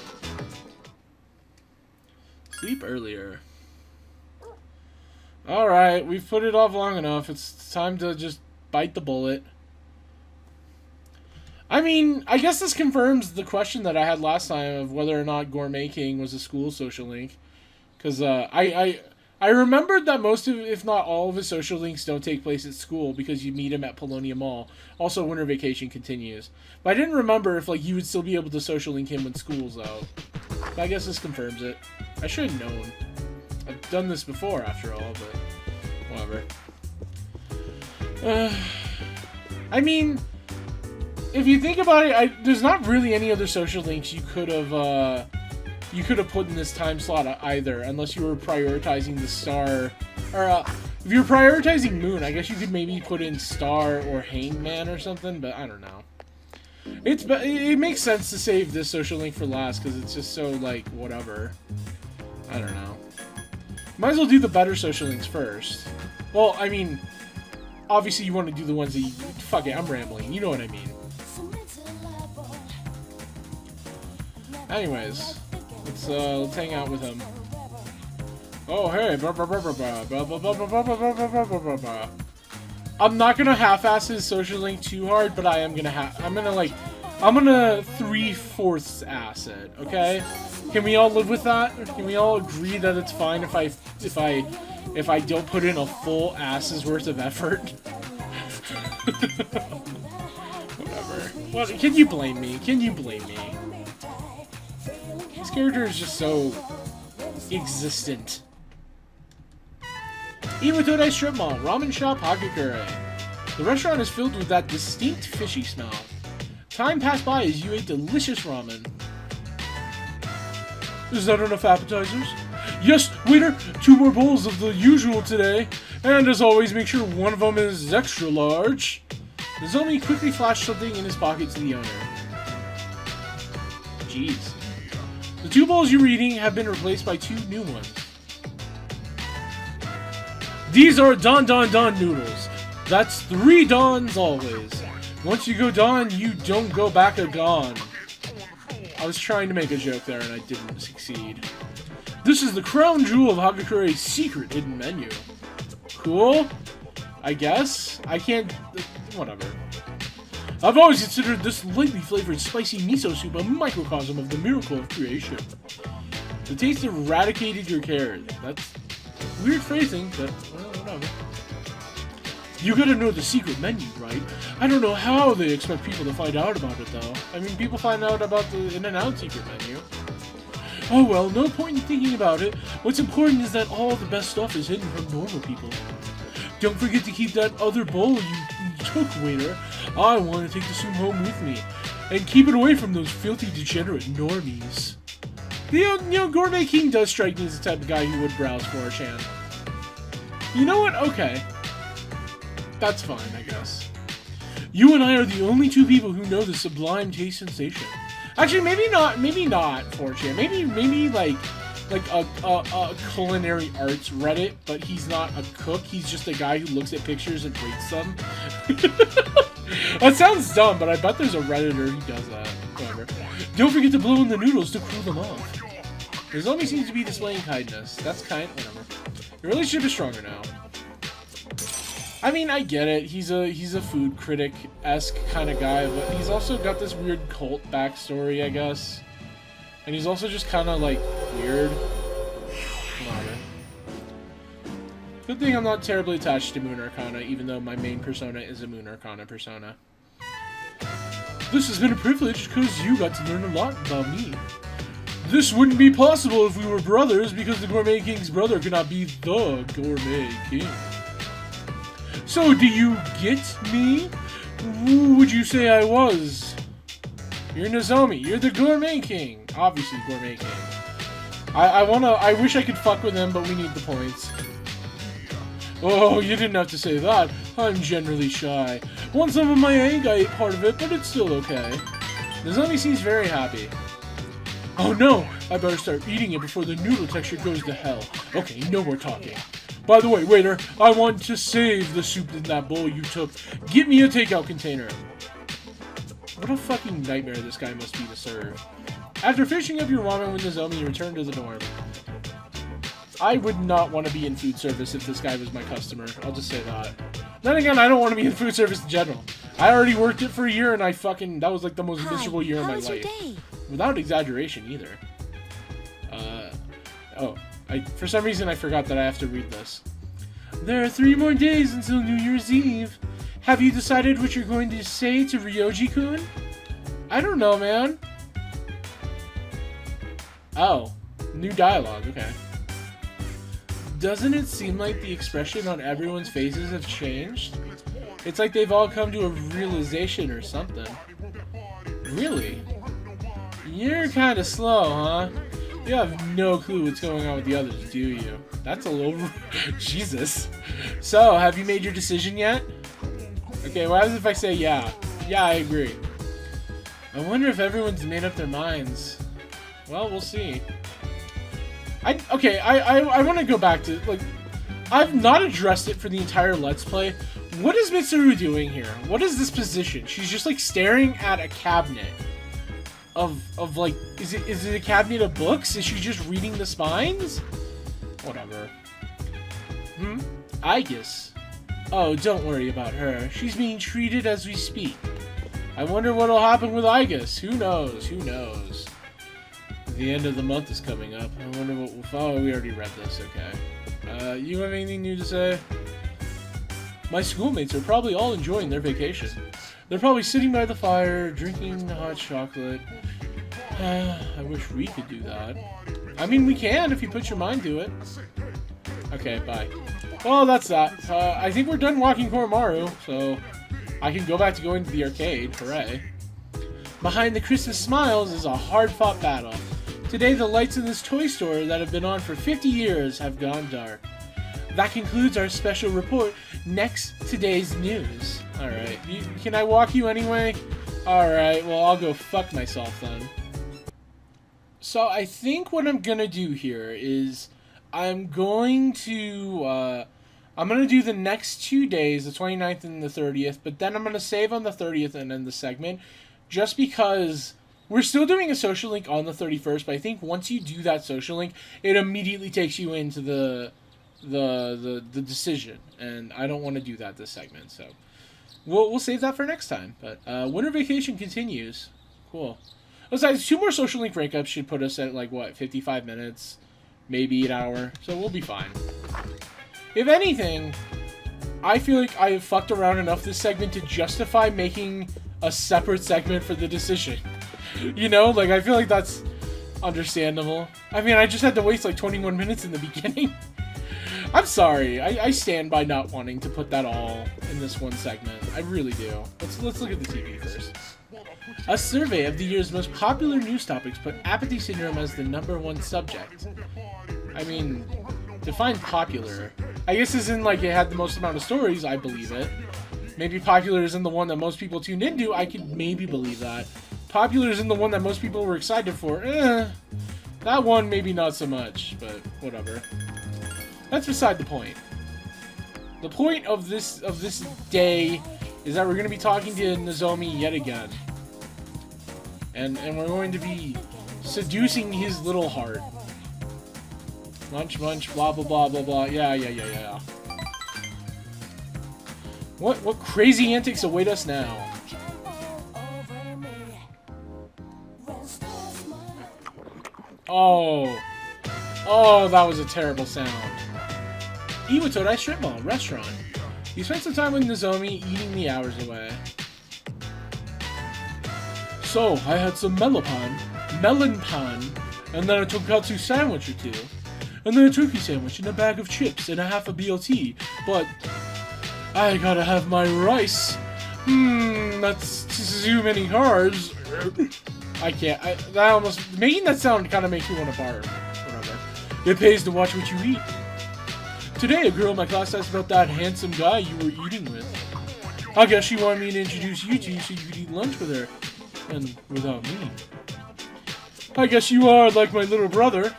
Sleep earlier. Alright, we've put it off long enough. It's time to just bite the bullet. I mean, I guess this confirms the question that I had last time of whether or not Gourmet King was a school social link. Because I remembered that most of, if not all of his social links don't take place at school because you meet him at Polonia Mall. Also, Winter Vacation continues. But I didn't remember if like you would still be able to social link him when school's out. But I guess this confirms it. I should have known. I've done this before, after all, but whatever. I mean, if you think about it, there's not really any other social links you could have put in this time slot either, unless you were prioritizing the star, or if you're prioritizing Moon, I guess you could maybe put in Star or Hangman or something, but I don't know. It makes sense to save this social link for last because it's just so like whatever. I don't know. Might as well do the better social links first. Well, I mean, obviously you want to do the ones that you... Fuck it, I'm rambling. You know what I mean. Anyways, let's hang out with him. Oh, hey. I'm not gonna half-ass his social link too hard, but I am gonna I'm gonna 3/4 ass it, okay? Can we all live with that? Can we all agree that it's fine if I don't put in a full ass's worth of effort? Whatever. What? Can you blame me? Can you blame me? This character is just so existent. Iwatore Strip Mall, Ramen Shop Hagakure. The restaurant is filled with that distinct fishy smell. Time passed by as you ate delicious ramen. Is that enough appetizers? Yes, waiter! 2 more bowls of the usual today. And as always, make sure one of them is extra large. Nozomi quickly flashed something in his pocket to the owner. Jeez. The 2 bowls you're eating have been replaced by 2 new ones. These are Don noodles. That's 3 Dons always. Once you go Don, you don't go back a gone. I was trying to make a joke there and I didn't succeed. This is the crown jewel of Hagakure's secret hidden menu. Cool? I guess? I can't... whatever. I've always considered this lightly flavored spicy miso soup a microcosm of the miracle of creation. The taste eradicated your cares. That's weird phrasing, but well, whatever. You gotta know the secret menu, right? I don't know how they expect people to find out about it, though. I mean, people find out about the In-N-Out secret menu. Oh well, no point in thinking about it. What's important is that all the best stuff is hidden from normal people. Don't forget to keep that other bowl you took, waiter. I want to take the soup home with me. And keep it away from those filthy, degenerate normies. You know, Gourmet King does strike me as the type of guy who would browse for a Chan. You know what? Okay. That's fine, I guess. You and I are the only 2 people who know the sublime taste sensation. Actually, maybe not 4chan. Maybe like a culinary arts Reddit, but he's not a cook. He's just a guy who looks at pictures and rates them. That sounds dumb, but I bet there's a Redditor who does that. Whatever. Don't forget to blow in the noodles to cool them off. Nozomi seems to be displaying kindness. That's kind. Whatever. Your relationship is stronger now. I mean, I get it. He's a food critic-esque kind of guy, but he's also got this weird cult backstory, I guess. And he's also just kind of, like, weird. Whatever. Good thing I'm not terribly attached to Moon Arcana, even though my main persona is a Moon Arcana persona. This has been a privilege because you got to learn a lot about me. This wouldn't be possible if we were brothers, because the Gourmet King's brother could not be the Gourmet King. So, do you get me? Who would you say I was? You're Nozomi. You're the Gourmet King. Obviously, Gourmet King. I wish I could fuck with him, but we need the points. Oh, you didn't have to say that. I'm generally shy. Want some of my egg? I ate part of it, but it's still okay. Nozomi seems very happy. Oh no! I better start eating it before the noodle texture goes to hell. Okay, no more talking. By the way, waiter, I want to save the soup in that bowl you took. Get me a takeout container. What a fucking nightmare this guy must be to serve. After finishing up your ramen with Nozomi, you return to the dorm. I would not want to be in food service if this guy was my customer. I'll just say that. Then again, I don't want to be in food service in general. I already worked it for a year and that was like the most miserable year of my life. Without exaggeration either. For some reason I forgot that I have to read this. There are 3 more days until New Year's Eve. Have you decided what you're going to say to Ryoji-kun? I don't know, man. Oh, new dialogue, okay. Doesn't it seem like the expression on everyone's faces have changed? It's like they've all come to a realization or something. Really? You're kinda slow, huh? You have no clue what's going on with the others, do you? That's a little... Jesus. So, have you made your decision yet? Okay, what happens if I say yeah? Yeah, I agree. I wonder if everyone's made up their minds. Well, we'll see. I want to go back to, like, I've not addressed it for the entire Let's Play. What is Mitsuru doing here? What is this position? She's just, like, staring at a cabinet of like, is it a cabinet of books? Is she just reading the spines? Whatever. Aigis. Oh, don't worry about her. She's being treated as we speak. I wonder what'll happen with Aigis. Who knows? Who knows? The end of the month is coming up. I wonder what we'll follow. We already read this, okay. You have anything new to say? My schoolmates are probably all enjoying their vacation. They're probably sitting by the fire, drinking hot chocolate. I wish we could do that. I mean, we can if you put your mind to it. Okay, bye. Well, that's that. I think we're done walking Koromaru, so I can go back to going to the arcade. Hooray. Behind the Christmas smiles is a hard-fought battle. Today, the lights in this toy store that have been on for 50 years have gone dark. That concludes our special report. Next, today's news. Alright, can I walk you anyway? Alright, well, I'll go fuck myself then. So, I think what I'm gonna do here is I'm going to do the next 2 days, the 29th and the 30th, but then I'm gonna save on the 30th and end the segment, just because we're still doing a social link on the 31st, but I think once you do that social link, it immediately takes you into the decision, and I don't want to do that this segment, so we'll save that for next time. But winter vacation continues. Cool. Besides, 2 more social link rank ups should put us at, like, what, 55 minutes, maybe an hour, so we'll be fine. If anything, I feel like I have fucked around enough this segment to justify making a separate segment for the decision. You know, like, I feel like that's understandable. I mean, I just had to waste like 21 minutes in the beginning. I'm sorry. I stand by not wanting to put that all in this one segment. I really do. Let's look at the TV first. A survey of the year's most popular news topics put apathy syndrome as the #1 subject. I mean, define popular. I guess as in, like, it had the most amount of stories, I believe it. Maybe popular isn't the one that most people tuned into, I could maybe believe that. Popular isn't the one that most people were excited for, that one maybe not so much, but whatever. That's beside the point. The point of this day is that we're going to be talking to Nozomi yet again. And we're going to be seducing his little heart. Munch, munch, blah, blah, blah, blah, blah. Yeah. What crazy antics await us now? Oh, that was a terrible sound. Iwatodai Strip Mall restaurant. You spent some time with Nozomi eating the hours away. So, I had some melon pan, and then a tonkatsu sandwich or 2, and then a turkey sandwich and a bag of chips and a half a BLT, but I gotta have my rice. That's too many carbs. I can't. That almost making that sound kind of makes me want to barf. Whatever. It pays to watch what you eat. Today, a girl in my class asked about that handsome guy you were eating with. I guess she wanted me to introduce you to so you could eat lunch with her, and without me. I guess you are like my little brother,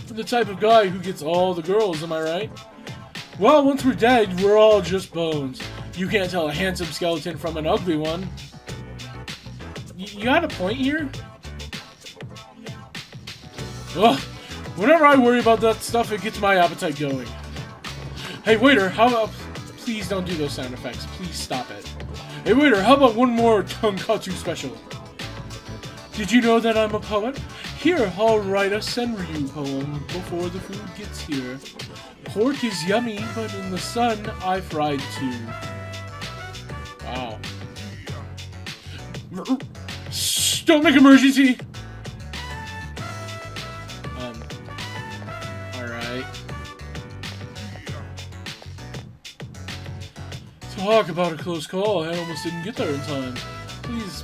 the type of guy who gets all the girls. Am I right? Well, once we're dead, we're all just bones. You can't tell a handsome skeleton from an ugly one. You got a point here? Ugh. Whenever I worry about that stuff, it gets my appetite going. Hey, waiter, how about... Please don't do those sound effects. Please stop it. Hey, waiter, how about one more tonkatsu special? Did you know that I'm a poet? Here, I'll write a Senryu poem before the food gets here. Pork is yummy, but in the sun, I fried too. Wow. Don't make emergency! Alright. Talk about a close call. I almost didn't get there in time. Please,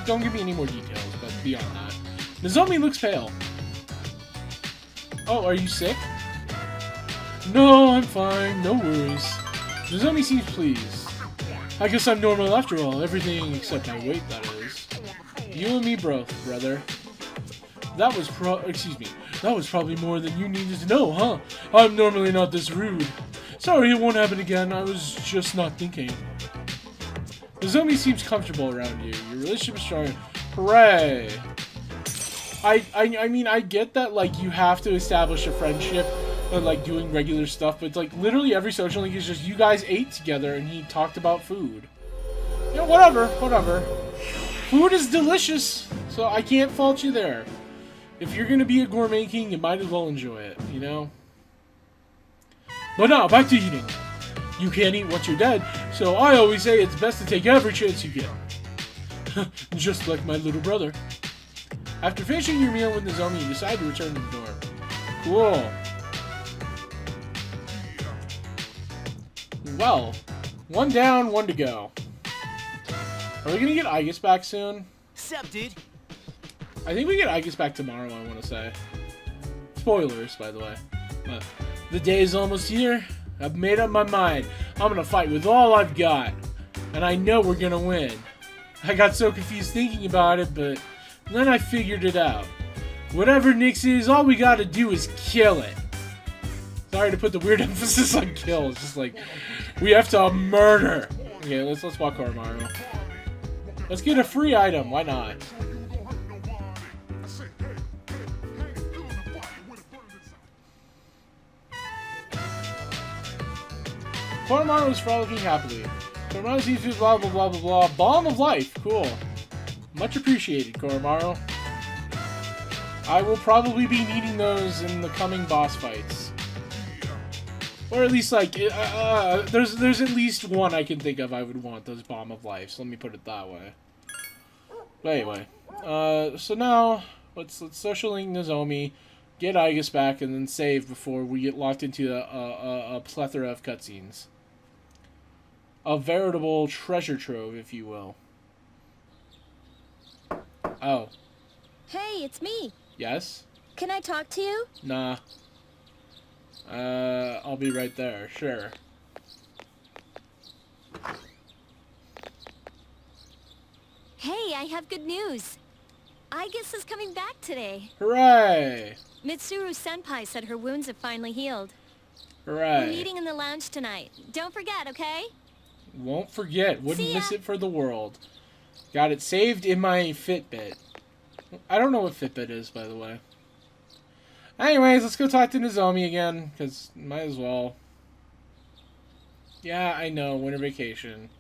don't give me any more details, but beyond that. Nozomi looks pale. Oh, are you sick? No, I'm fine. No worries. Nozomi seems pleased. I guess I'm normal after all. Everything except my weight, that is. You and me both, brother. That was probably more than you needed to know, huh? I'm normally not this rude. Sorry, it won't happen again. I was just not thinking. Nozomi seems comfortable around you. Your relationship is strong. Hooray! I mean, I get that, like, you have to establish a friendship and, like, doing regular stuff, but, like, literally every social link is just you guys ate together and he talked about food. You know, whatever. Food is delicious, so I can't fault you there. If you're gonna be a gourmet king, you might as well enjoy it, you know? But now, back to eating. You can't eat once you're dead, so I always say it's best to take every chance you get. Just like my little brother. After finishing your meal with Nozomi, you decide to return to the dorm. Cool. Well, one down, one to go. Are we gonna get Aegis back soon? Sup, dude? I think we get Aegis back tomorrow, I want to say. Spoilers, by the way. The day is almost here. I've made up my mind. I'm gonna fight with all I've got. And I know we're gonna win. I got so confused thinking about it, but then I figured it out. Whatever Nyx is, all we gotta do is kill it. Sorry to put the weird emphasis on kill. It's just like, we have to murder. Okay, let's walk Koromaru. Let's get a free item, why not? Koromaru is frolicking happily. Koromaru seems to be blah blah blah blah blah. Balm of life, cool. Much appreciated, Koromaru. I will probably be needing those in the coming boss fights. Or at least, like, there's at least one I can think of I would want those Balm of Life, so let me put it that way. But anyway, so now, let's social link Nozomi, get Aegis back, and then save before we get locked into a plethora of cutscenes. A veritable treasure trove, if you will. Oh. Hey, it's me. Yes? Can I talk to you? Nah. I'll be right there, sure. Hey, I have good news. Aegis is coming back today. Hooray! Mitsuru Senpai said her wounds have finally healed. Hooray. We're meeting in the lounge tonight. Don't forget, okay? Won't forget. Wouldn't See ya. miss it for the world. Got it saved in my Fitbit. I don't know what Fitbit is, by the way. Anyways, let's go talk to Nozomi again, because might as well. Yeah, I know, winter vacation.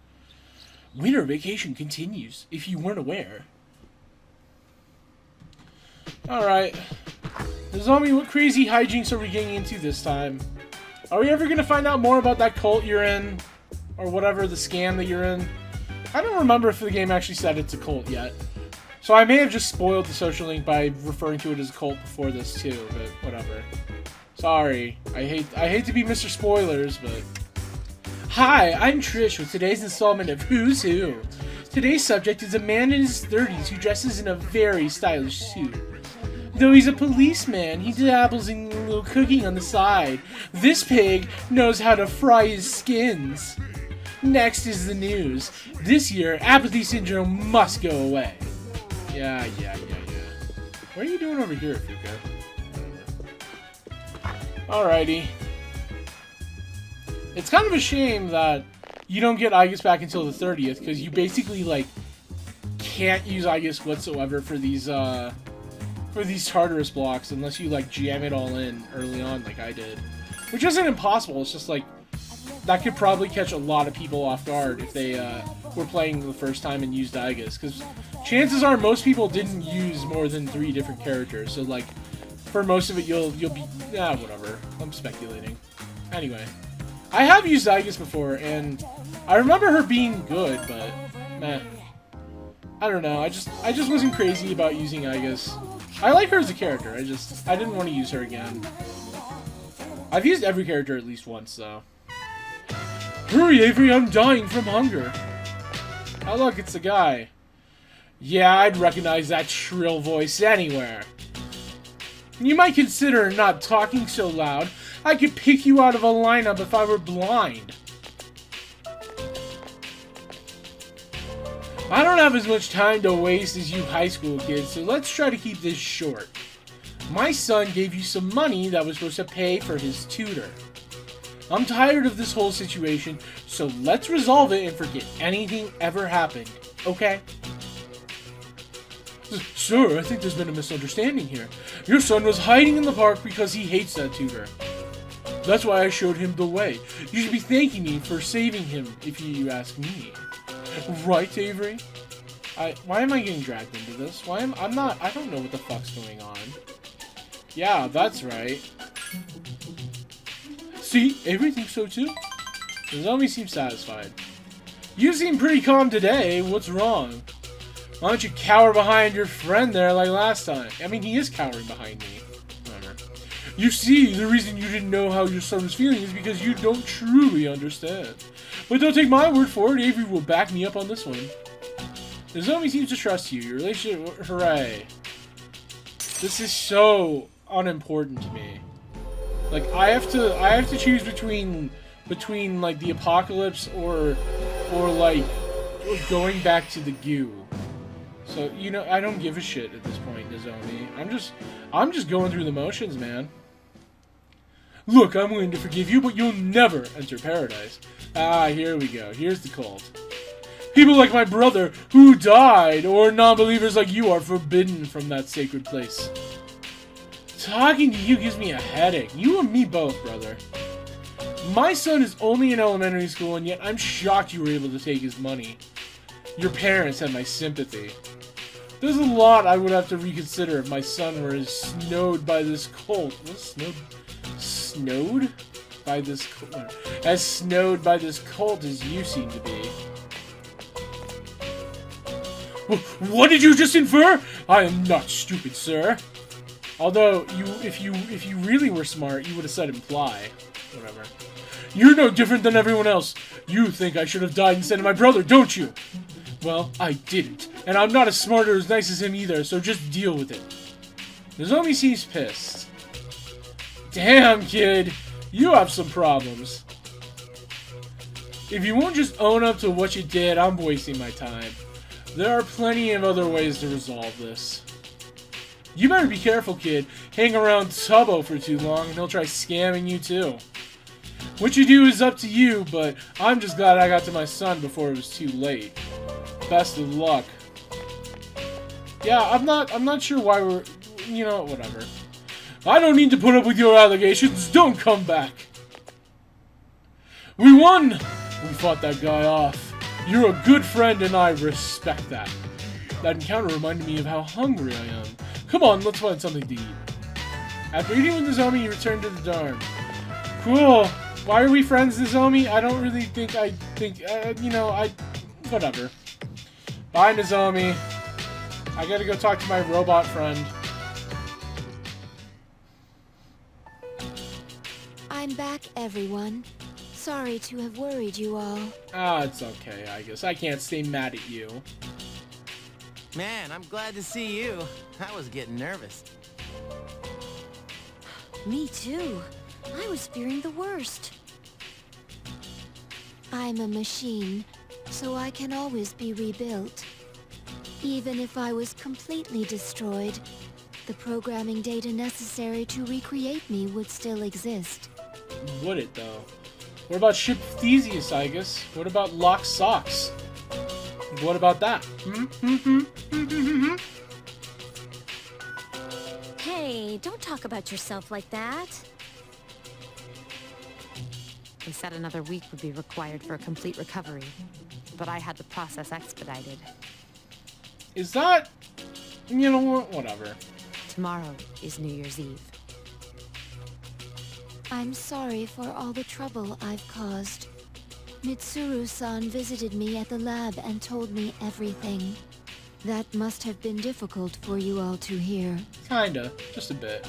Winter vacation continues, if you weren't aware. Alright. Nozomi, what crazy hijinks are we getting into this time? Are we ever going to find out more about that cult you're in? Or whatever, the scam that you're in? I don't remember if the game actually said it's a cult yet. So I may have just spoiled the social link by referring to it as a cult before this too, but whatever. Sorry. I hate to be Mr. Spoilers, but Hi, I'm Trish with today's installment of Who's Who. Today's subject is a man in his 30s who dresses in a very stylish suit. Though he's a policeman, he dabbles in a little cooking on the side. This pig knows how to fry his skins. Next is the news. This year, apathy syndrome must go away. Yeah. What are you doing over here, Fuka? Alrighty. It's kind of a shame that you don't get Aegis back until the 30th, because you basically, like, can't use Aegis whatsoever for these Tartarus blocks unless you, like, jam it all in early on like I did. Which isn't impossible, it's just, like, that could probably catch a lot of people off guard if they were playing the first time and used Aegis, because chances are most people didn't use more than 3 different characters, so, like, for most of it you'll be... whatever. I'm speculating. Anyway. I have used Aegis before, and I remember her being good, but meh. I don't know. I just wasn't crazy about using Aegis. I like her as a character. I didn't want to use her again. I've used every character at least once, though. Hurry, Avery! I'm dying from hunger. Oh look, it's the guy. Yeah, I'd recognize that shrill voice anywhere. You might consider not talking so loud. I could pick you out of a lineup if I were blind. I don't have as much time to waste as you high school kids, so let's try to keep this short. My son gave you some money that was supposed to pay for his tutor. I'm tired of this whole situation, so let's resolve it and forget anything ever happened, okay? Sir, I think there's been a misunderstanding here. Your son was hiding in the park because he hates that tutor. That's why I showed him the way. You should be thanking me for saving him, if you ask me. Right, Avery? Why am I getting dragged into this? I don't know what the fuck's going on. Yeah, that's right. See, Avery thinks so too. Nozomi seems satisfied. You seem pretty calm today. What's wrong? Why don't you cower behind your friend there like last time? I mean, he is cowering behind me. Whatever. You see, the reason you didn't know how your son was feeling is because you don't truly understand. But don't take my word for it, Avery will back me up on this one. Nozomi seems to trust you. Your relationship, hooray. This is so unimportant to me. Like, I have to choose between like the apocalypse or like going back to the goo. So, you know, I don't give a shit at this point, Nozomi. I'm just going through the motions, man. Look, I'm willing to forgive you, but you'll never enter paradise. Ah, here we go. Here's the cult. People like my brother, who died, or non-believers like you are forbidden from that sacred place. Talking to you gives me a headache. You and me both, brother. My son is only in elementary school, and yet I'm shocked you were able to take his money. Your parents had my sympathy. There's a lot I would have to reconsider if my son were as snowed by this cult. What, snowed by this cult? As snowed by this cult as you seem to be. What did you just infer? I am not stupid, sir. Although, if you really were smart, you would have said imply. Whatever. You're no different than everyone else. You think I should have died instead of my brother, don't you? Well, I didn't. And I'm not as smart or as nice as him either, so just deal with it. Nozomi seems pissed. Damn, kid. You have some problems. If you won't just own up to what you did, I'm wasting my time. There are plenty of other ways to resolve this. You better be careful, kid. Hang around Tubbo for too long and he'll try scamming you too. What you do is up to you, but I'm just glad I got to my son before it was too late. Best of luck. Yeah, I'm not sure why we're... You know, whatever. I don't need to put up with your allegations. Don't come back. We won! We fought that guy off. You're a good friend and I respect that. That encounter reminded me of how hungry I am. Come on, let's find something to eat. After eating with Nozomi, you return to the dorm. Cool. Why are we friends, Nozomi? I don't really think whatever. Bye, Nozomi. I gotta go talk to my robot friend. I'm back, everyone. sorry to have worried you all. Ah, it's okay, I guess. I can't stay mad at you. Man, I'm glad to see you. I was getting nervous. Me too. I was fearing the worst. I'm a machine, so I can always be rebuilt. Even if I was completely destroyed, the programming data necessary to recreate me would still exist. Would it, though? What about Ship Theseus, I guess? What about Lock Socks? What about that? Hey, don't talk about yourself like that. They said another week would be required for a complete recovery, but I had the process expedited. Is that... You know what? Whatever. Tomorrow is New Year's Eve. I'm sorry for all the trouble I've caused. Mitsuru-san visited me at the lab and told me everything. That must have been difficult for you all to hear. Kinda. Just a bit.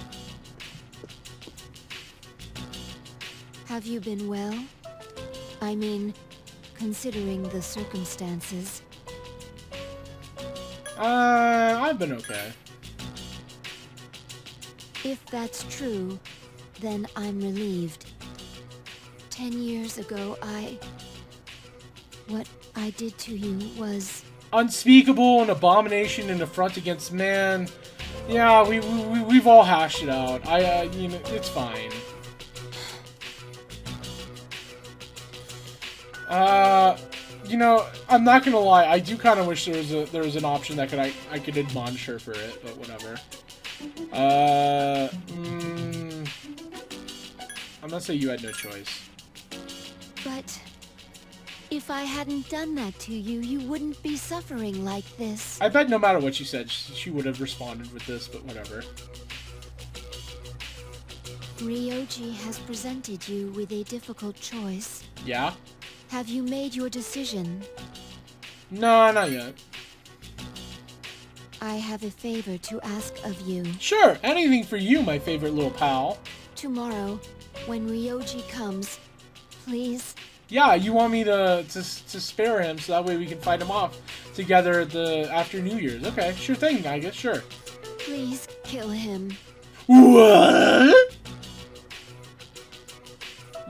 Have you been well? I mean, considering the circumstances. I've been okay. If that's true, then I'm relieved. 10 years ago, what I did to you was... Unspeakable, an abomination, and affront against man. Yeah, we've all hashed it out. You know, it's fine. You know, I'm not gonna lie. I do kind of wish there was an option that I could admonish her for it, but whatever. I'm gonna say you had no choice. But if I hadn't done that to you, you wouldn't be suffering like this. I bet no matter what you said, she would have responded with this, but whatever. Ryoji has presented you with a difficult choice. Yeah? Have you made your decision? No, not yet. I have a favor to ask of you. Sure, anything for you, my favorite little pal. Tomorrow, when Ryoji comes, please... Yeah, you want me to spare him so that way we can fight him off together after New Year's. Okay, sure thing, I guess, sure. Please kill him. What?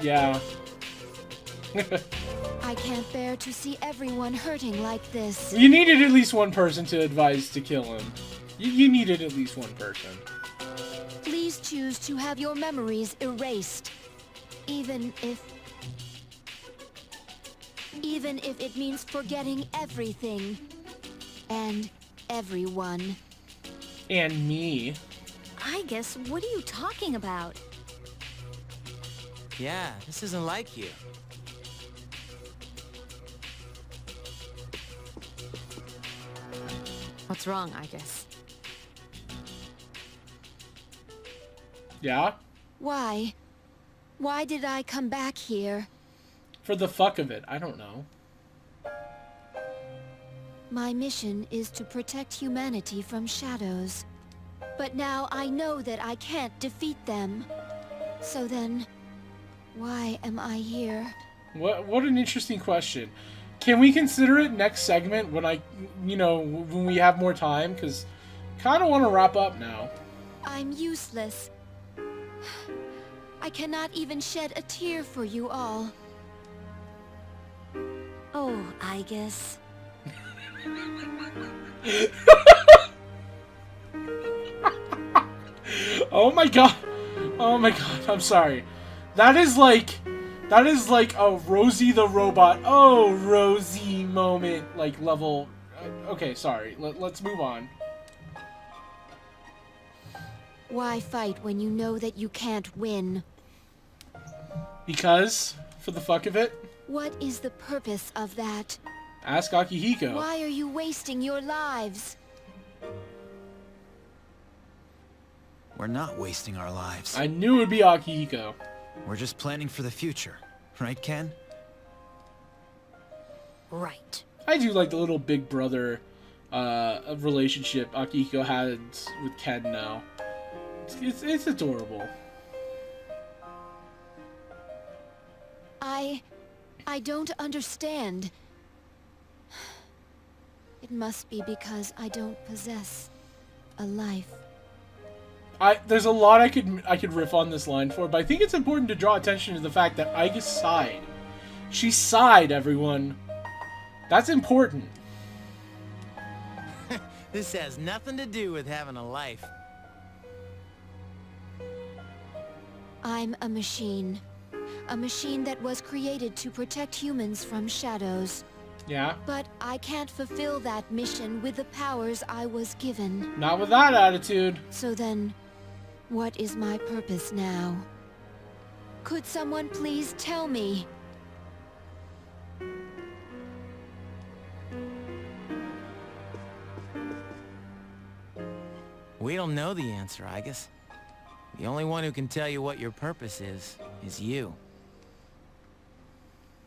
Yeah. I can't bear to see everyone hurting like this. You needed at least one person to advise to kill him. You needed at least one person. Please choose to have your memories erased. Even if it means forgetting everything. And everyone. And me. I guess, what are you talking about? Yeah, this isn't like you. What's wrong, I guess? Yeah? Why? Why did I come back here? For the fuck of it, I don't know. My mission is to protect humanity from shadows. But now I know that I can't defeat them. So then, why am I here? What an interesting question. Can we consider it next segment when when we have more time? Because kind of want to wrap up now. I'm useless. I cannot even shed a tear for you all. Oh, I guess. Oh my god. Oh my god, I'm sorry. That is like a Rosie the Robot, oh, Rosie moment, like, level. Okay, sorry. Let's move on. Why fight when you know that you can't win? Because, for the fuck of it, What is the purpose of that? ask Akihiko. Why are you wasting your lives? We're not wasting our lives. I knew it would be Akihiko. We're just planning for the future. Right, Ken? Right. I do like the little big brother relationship Akihiko has with Ken now. It's adorable. I don't understand. It must be because I don't possess a life. There's a lot I could riff on this line for, but I think it's important to draw attention to the fact that Aigis sighed. She sighed, everyone. That's important. This has nothing to do with having a life. I'm a machine. A machine that was created to protect humans from shadows. Yeah? But I can't fulfill that mission with the powers I was given. Not with that attitude. So then, what is my purpose now? Could someone please tell me? We don't know the answer, Aigis. The only one who can tell you what your purpose is you.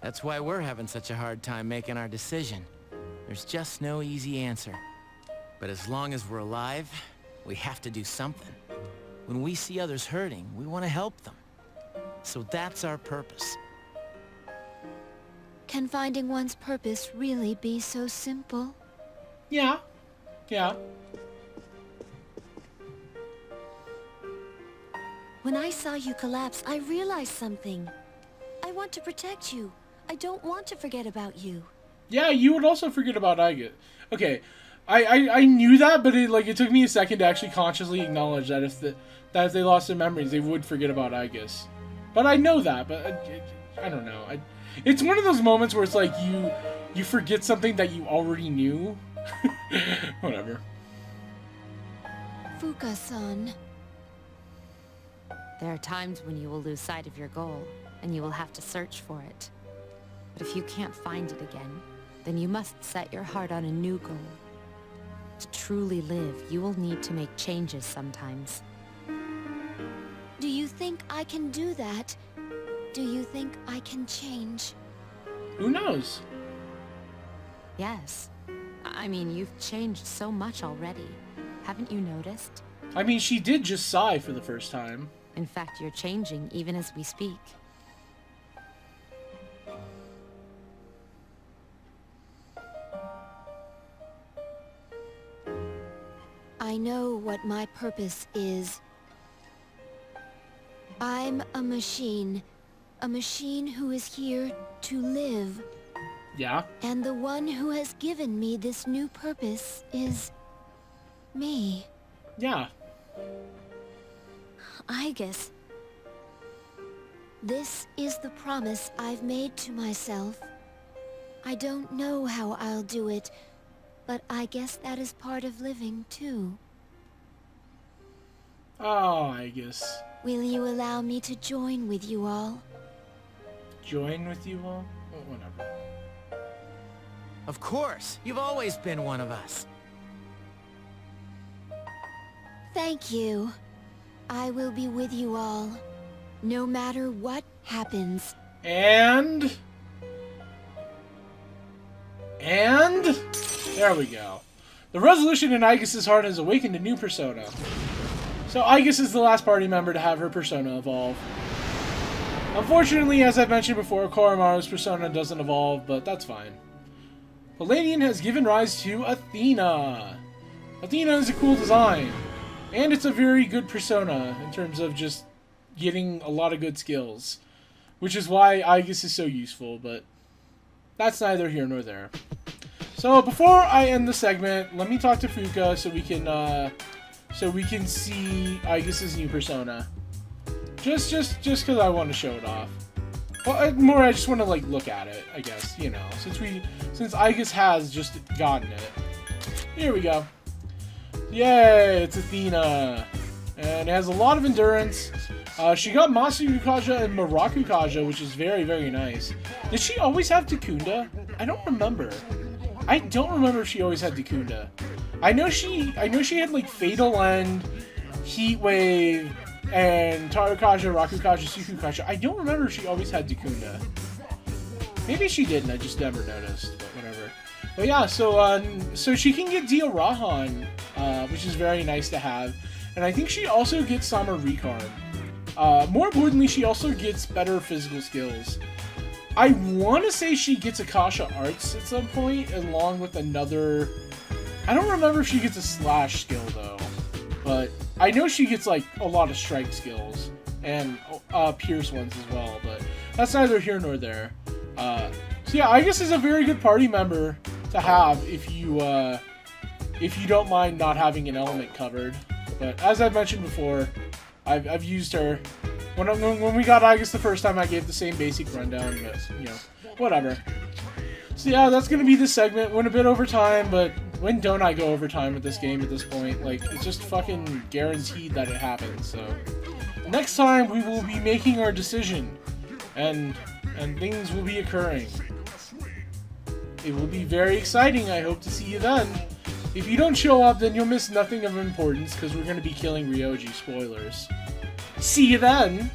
That's why we're having such a hard time making our decision. There's just no easy answer. But as long as we're alive, we have to do something. When we see others hurting, we want to help them. So that's our purpose. Can finding one's purpose really be so simple? Yeah. Yeah. When I saw you collapse, I realized something. I want to protect you. I don't want to forget about you. Yeah, you would also forget about Aigis. Okay, I knew that, but it took me a second to actually consciously acknowledge that if they lost their memories, they would forget about Aigis. But I know that, but I don't know. It's one of those moments where it's like you forget something that you already knew. Whatever. Fuka-san. There are times when you will lose sight of your goal, and you will have to search for it. But if you can't find it again, then you must set your heart on a new goal. To truly live, you will need to make changes sometimes. Do you think I can do that? Do you think I can change? Who knows? Yes. I mean, you've changed so much already. Haven't you noticed? I mean, she did just sigh for the first time. In fact, you're changing even as we speak. I know what my purpose is. I'm a machine who is here to live. Yeah? And the one who has given me this new purpose is me. Yeah. Aigis. This is the promise I've made to myself. I don't know how I'll do it, but I guess that is part of living, too. Oh, Aigis. Will you allow me to join with you all? Join with you all? Oh, whatever. Of course! You've always been one of us. Thank you. I will be with you all, no matter what happens. And there we go. The resolution in Aigis' heart has awakened a new persona. So Aigis is the last party member to have her persona evolve. Unfortunately, as I've mentioned before, Koromaru's persona doesn't evolve, but that's fine. Palladian has given rise to Athena. Athena is a cool design. And it's a very good persona in terms of just getting a lot of good skills. Which is why Aigis is so useful, but that's neither here nor there. So before I end the segment, let me talk to Fuka so we can see Aigis' new persona. Just because I want to show it off. Well, I just want to look at it, I guess, you know, since Aigis has just gotten it. Here we go. Yay, it's Athena. And it has a lot of endurance. She got Masaru Kaja and Miraku Kaja, which is very, very nice. Did she always have Takunda? I don't remember. I don't remember if she always had Takunda. I know she had Fatal End, Heat Wave, and Taru Kaja, Raku Kaja, Suku Kaja. I don't remember if she always had Takunda. Maybe she didn't, I just never noticed, but whatever. But yeah, so she can get Dio Rahan, which is very nice to have. And I think she also gets Sama Recarm. More importantly, she also gets better physical skills. I want to say she gets Akasha Arts at some point, along with another... I don't remember if she gets a slash skill, though. But I know she gets, like, a lot of strike skills. And pierce ones as well, but that's neither here nor there. So yeah, I guess is a very good party member to have if you don't mind not having an element covered. But as I've mentioned before, I've used her. When we got Aegis the first time, I gave the same basic rundown, but, you know, whatever. So yeah, that's gonna be this segment. Went a bit over time, but when don't I go over time with this game at this point? Like, it's just fucking guaranteed that it happens, so... Next time, we will be making our decision, and things will be occurring. It will be very exciting. I hope to see you then. If you don't show up, then you'll miss nothing of importance, because we're going to be killing Ryoji. Spoilers. See you then!